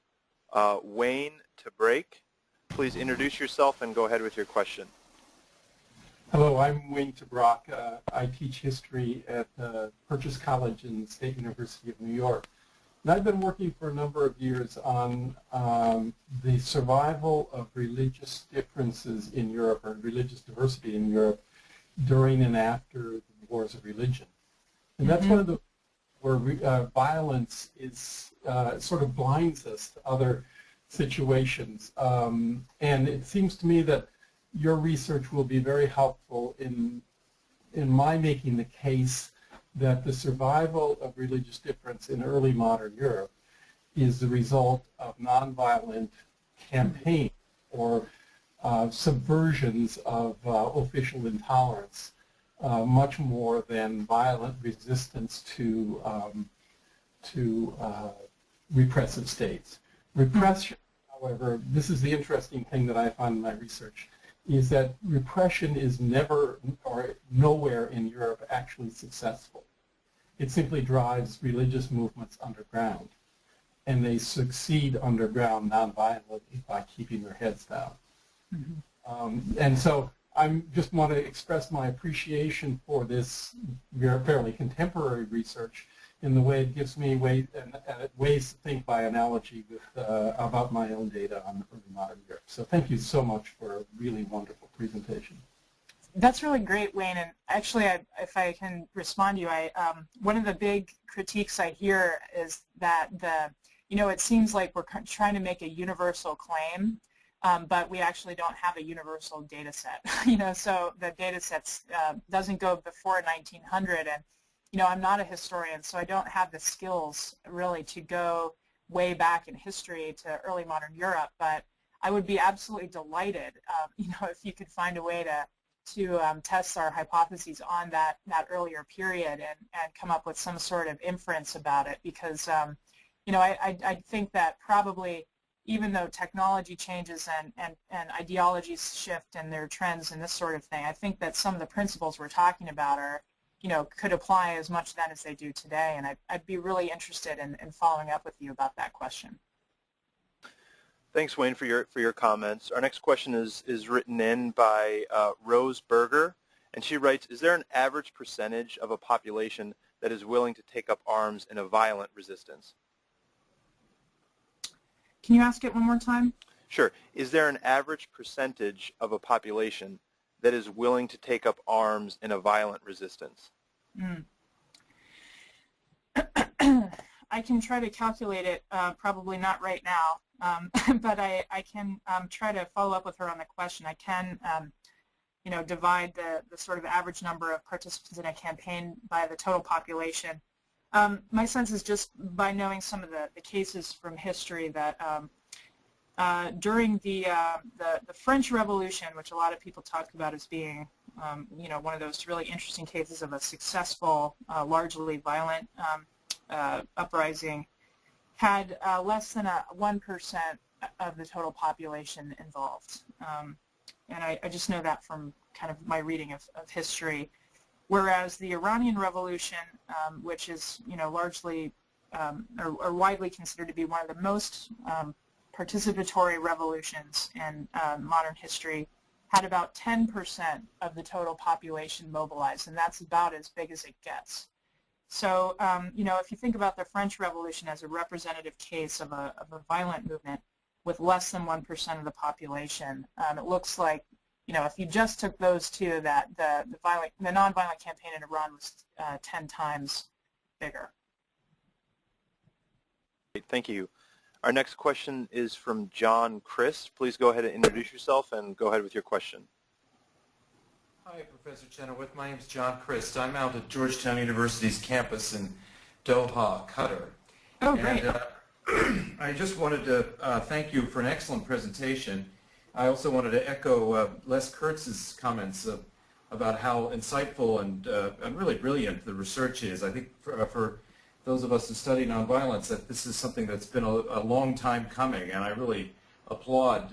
Wayne to break. Please introduce yourself and go ahead with your question. Hello, I'm Wayne Tabrock. I teach history at Purchase College in the State University of New York. And I've been working for a number of years on the survival of religious differences in Europe, or religious diversity in Europe, during and after the wars of religion. And that's one of the where violence is sort of blinds us to other situations. And it seems to me that your research will be very helpful in my making the case that the survival of religious difference in early modern Europe is the result of nonviolent campaign or subversions of official intolerance, much more than violent resistance to repressive states. Repression, however, this is the interesting thing that I found in my research, is that repression is never or nowhere in Europe actually successful. It simply drives religious movements underground, and they succeed underground nonviolently by keeping their heads down. And so I just want to express my appreciation for this fairly contemporary research in the way it gives me ways to think by analogy with, about my own data on early modern Europe. So thank you so much for a really wonderful presentation. That's really great, Wayne. And actually, if I can respond to you, one of the big critiques I hear is that it seems like we're trying to make a universal claim, but we actually don't have a universal data set. So the data sets doesn't go before 1900, and I'm not a historian, so I don't have the skills really to go way back in history to early modern Europe. But I would be absolutely delighted, if you could find a way to test our hypotheses on that earlier period and come up with some sort of inference about it, because I think that probably, even though technology changes and ideologies shift and their trends and this sort of thing, I think that some of the principles we're talking about are, could apply as much then as they do today, and I'd be really interested in following up with you about that question. Thanks, Wayne, for your comments. Our next question is written in by Rose Berger, and she writes, is there an average percentage of a population that is willing to take up arms in a violent resistance? Can you ask it one more time? Sure. Is there an average percentage of a population that is willing to take up arms in a violent resistance? I can try to calculate it, probably not right now, but I can try to follow up with her on the question. I can, divide the sort of average number of participants in a campaign by the total population. My sense is, just by knowing some of the cases from history, that during the French Revolution, which a lot of people talk about as being one of those really interesting cases of a successful, largely violent uprising, had less than 1% of the total population involved. And I just know that from kind of my reading of history. Whereas the Iranian Revolution, which is largely or widely considered to be one of the most participatory revolutions in modern history, had about 10% of the total population mobilized, and that's about as big as it gets. So, if you think about the French Revolution as a representative case of a violent movement with less than 1% of the population, it looks like, if you just took those two, that the nonviolent campaign in Iran was 10 times bigger. Thank you. Our next question is from John Christ. Please go ahead and introduce yourself and go ahead with your question. Hi, Professor Chenoweth. My name is John Christ. I'm out at Georgetown University's campus in Doha, Qatar. Oh, great. And I just wanted to thank you for an excellent presentation. I also wanted to echo Les Kurtz's comments about how insightful and really brilliant the research is. I think for those of us who study nonviolence, that this is something that's been a long time coming, and I really applaud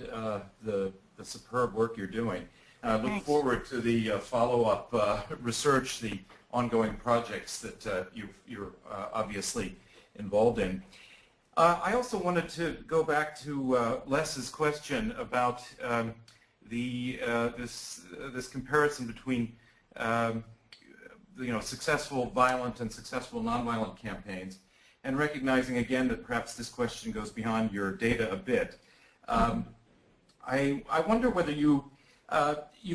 the superb work you're doing. And I look forward to the follow-up research, the ongoing projects that you're obviously involved in. I also wanted to go back to Les's question about this comparison between successful violent and successful nonviolent campaigns, and recognizing again that perhaps this question goes beyond your data a bit. I wonder whether you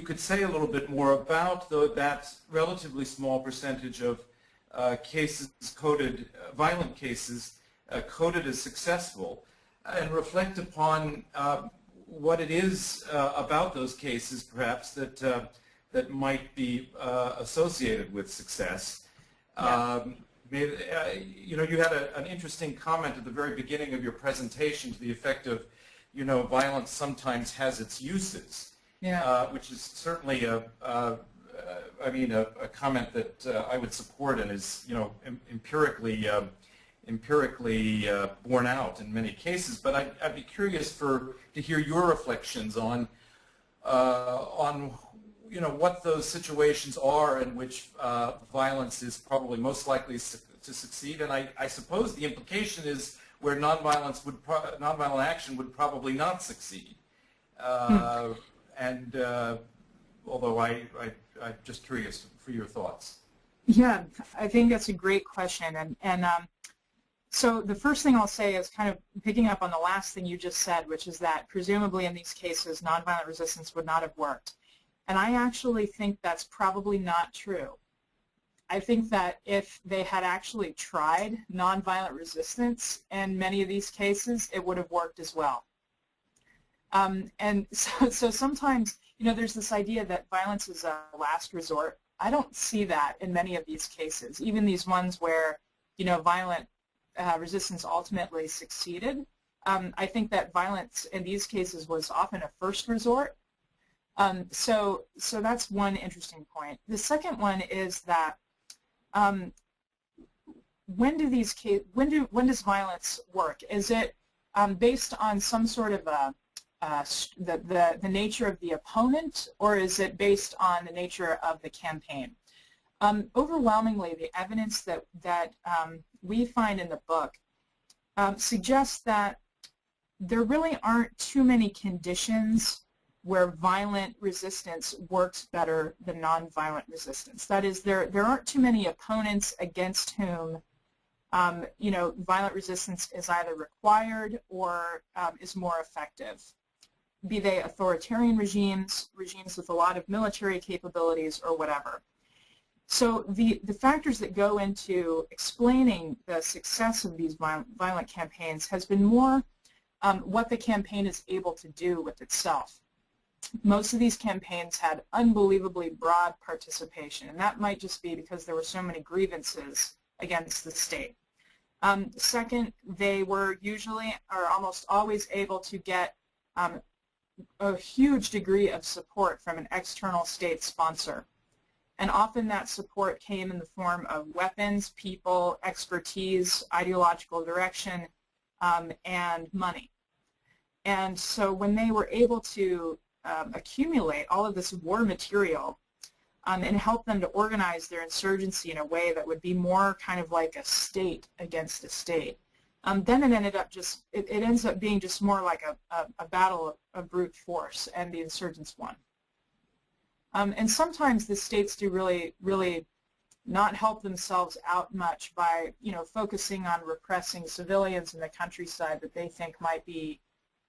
could say a little bit more about that relatively small percentage of cases coded, violent cases coded as successful, and reflect upon what it is about those cases, perhaps, that might be associated with success. Yeah. You know, you had an interesting comment at the very beginning of your presentation to the effect of, you know, violence sometimes has its uses, Yeah. which is certainly a comment that I would support and is, you know, empirically borne out in many cases. But I'd be curious to hear your reflections on you know, what those situations are in which violence is probably most likely to succeed, and I suppose the implication is where nonviolent action would probably not succeed. And although I'm just curious for your thoughts. Yeah, I think that's a great question, and so the first thing I'll say is kind of picking up on the last thing you just said, which is that presumably in these cases nonviolent resistance would not have worked. And I actually think that's probably not true. I think that if they had actually tried nonviolent resistance in many of these cases, it would have worked as well. And so sometimes, you know, there's this idea that violence is a last resort. I don't see that in many of these cases, even these ones where, you know, violent resistance ultimately succeeded. I think that violence in these cases was often a first resort. So that's one interesting point. The second one is that when does violence work? Is it based on some sort of the nature of the opponent, or is it based on the nature of the campaign? Overwhelmingly, the evidence that we find in the book suggests that there really aren't too many conditions where violent resistance works better than nonviolent resistance. That is, there aren't too many opponents against whom you know, violent resistance is either required or is more effective, be they authoritarian regimes, regimes with a lot of military capabilities, or whatever. So the factors that go into explaining the success of these violent campaigns has been more what the campaign is able to do with itself. Most of these campaigns had unbelievably broad participation, and that might just be because there were so many grievances against the state. Second, they were usually or almost always able to get a huge degree of support from an external state sponsor. And often that support came in the form of weapons, people, expertise, ideological direction, and money. And so when they were able to accumulate all of this war material and help them to organize their insurgency in a way that would be more kind of like a state against a state, then it ended up just, it ends up being just more like a battle of brute force, and the insurgents won. And sometimes the states do really not help themselves out much by, you know, focusing on repressing civilians in the countryside that they think might be,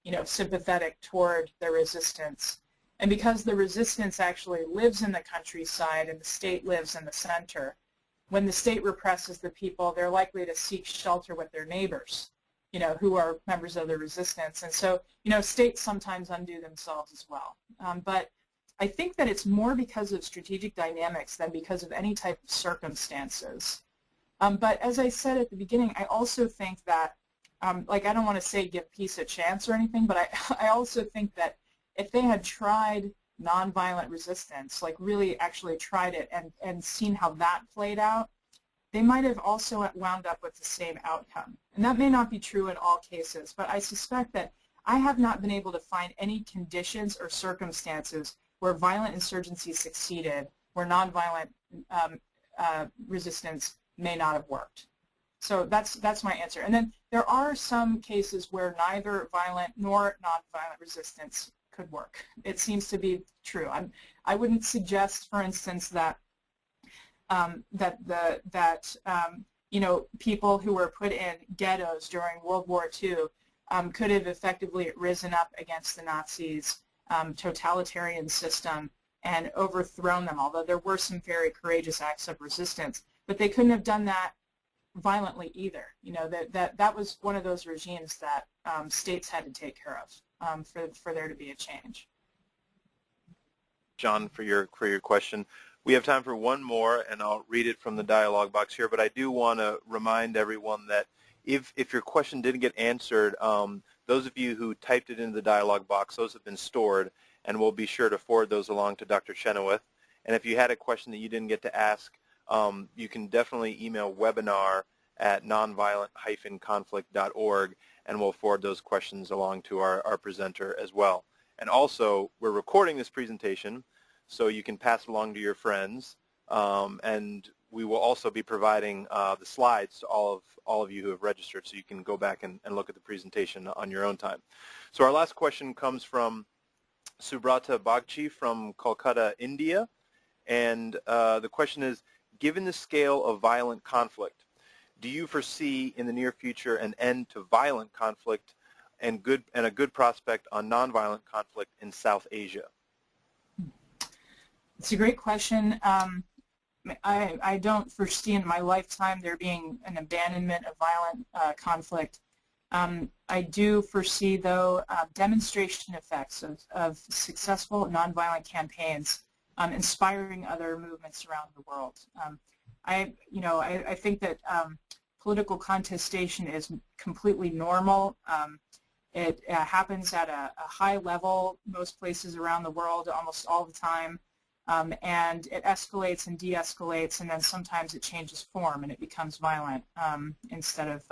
you know, sympathetic toward the resistance. And because the resistance actually lives in the countryside and the state lives in the center, when the state represses the people, they're likely to seek shelter with their neighbors, you know, who are members of the resistance. And so, you know, states sometimes undo themselves as well. But I think that it's more because of strategic dynamics than because of any type of circumstances. But as I said at the beginning, I also think that, like, I don't want to say give peace a chance or anything, but I also think that if they had tried nonviolent resistance, like really actually tried it and seen how that played out, they might have also wound up with the same outcome. And that may not be true in all cases, but I suspect that I have not been able to find any conditions or circumstances where violent insurgency succeeded, where nonviolent resistance may not have worked. So that's my answer. And then there are some cases where neither violent nor nonviolent resistance could work. It seems to be true. I wouldn't suggest, for instance, that you know, people who were put in ghettos during World War II could have effectively risen up against the Nazis' totalitarian system and overthrown them, although there were some very courageous acts of resistance. but they couldn't have done that violently either. You know, that was one of those regimes that states had to take care of for there to be a change. John, for your question. We have time for one more, and I'll read it from the dialogue box here, but I do want to remind everyone that if your question didn't get answered, those of you who typed it into the dialogue box, those have been stored, and we'll be sure to forward those along to Dr. Chenoweth. And if you had a question that you didn't get to ask, you can definitely email webinar@nonviolent-conflict.org, and we'll forward those questions along to our presenter as well. And also, we're recording this presentation, so you can pass it along to your friends, and we will also be providing the slides to all of you who have registered, so you can go back and look at the presentation on your own time. So our last question comes from Subrata Bagchi from Kolkata, India, and the question is, given the scale of violent conflict, do you foresee in the near future an end to violent conflict and a good prospect on nonviolent conflict in South Asia? It's a great question. I don't foresee in my lifetime there being an abandonment of violent conflict. I do foresee, though, demonstration effects of successful nonviolent campaigns inspiring other movements around the world. I think that political contestation is completely normal. It happens at a high level most places around the world almost all the time, and it escalates and de-escalates, and then sometimes it changes form and it becomes violent instead of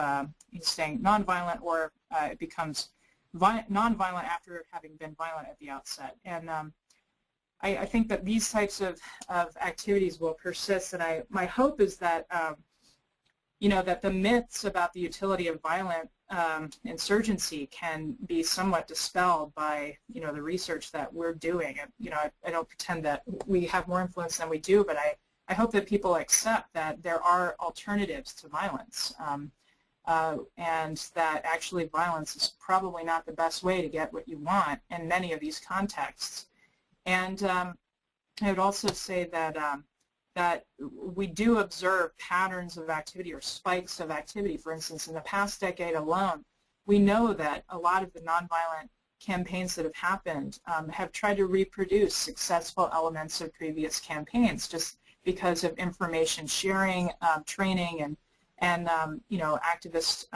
staying nonviolent, or it becomes nonviolent after having been violent at the outset. And I think that these types of activities will persist, and my hope is that that the myths about the utility of violent insurgency can be somewhat dispelled by the research that we're doing. I don't pretend that we have more influence than we do, but I hope that people accept that there are alternatives to violence, and that actually violence is probably not the best way to get what you want in many of these contexts. And I would also say that that we do observe patterns of activity or spikes of activity. For instance, in the past decade alone, we know that a lot of the nonviolent campaigns that have happened have tried to reproduce successful elements of previous campaigns just because of information sharing, training, and activist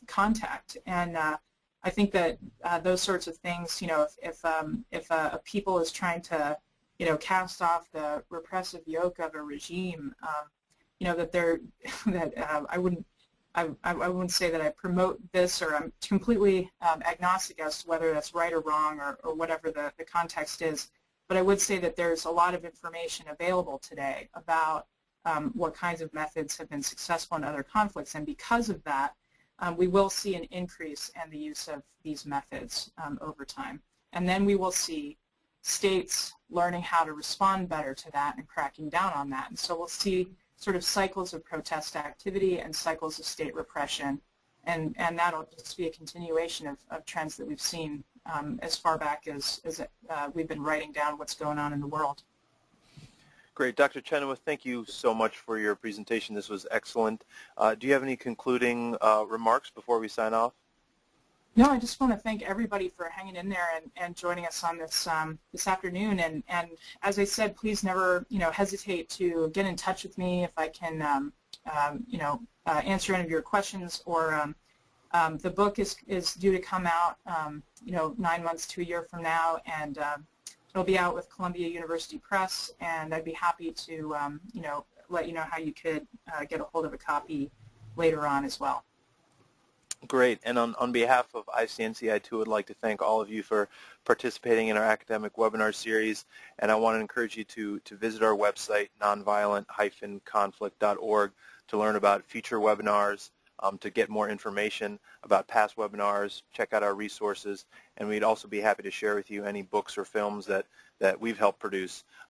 contact. And I think that those sorts of things, if a people is trying to cast off the repressive yoke of a regime, I wouldn't say that I promote this, or I'm completely agnostic as to whether that's right or wrong, or whatever the context is. But I would say that there's a lot of information available today about what kinds of methods have been successful in other conflicts, and because of that, we will see an increase in the use of these methods over time. And then we will see states learning how to respond better to that and cracking down on that. And so we'll see sort of cycles of protest activity and cycles of state repression, and that'll just be a continuation of trends that we've seen as far back as we've been writing down what's going on in the world. Great. Dr. Chenoweth, thank you so much for your presentation. This was excellent. Do you have any concluding remarks before we sign off? No, I just want to thank everybody for hanging in there and joining us on this this afternoon. And as I said, please never hesitate to get in touch with me if I can answer any of your questions. Or the book is due to come out 9 months to a year from now, and it'll be out with Columbia University Press. And I'd be happy to let you know how you could get a hold of a copy later on as well. Great. And on behalf of ICNC, I too would like to thank all of you for participating in our academic webinar series. And I want to encourage you to visit our website, nonviolent-conflict.org, to learn about future webinars, to get more information about past webinars, check out our resources, and we'd also be happy to share with you any books or films that we've helped produce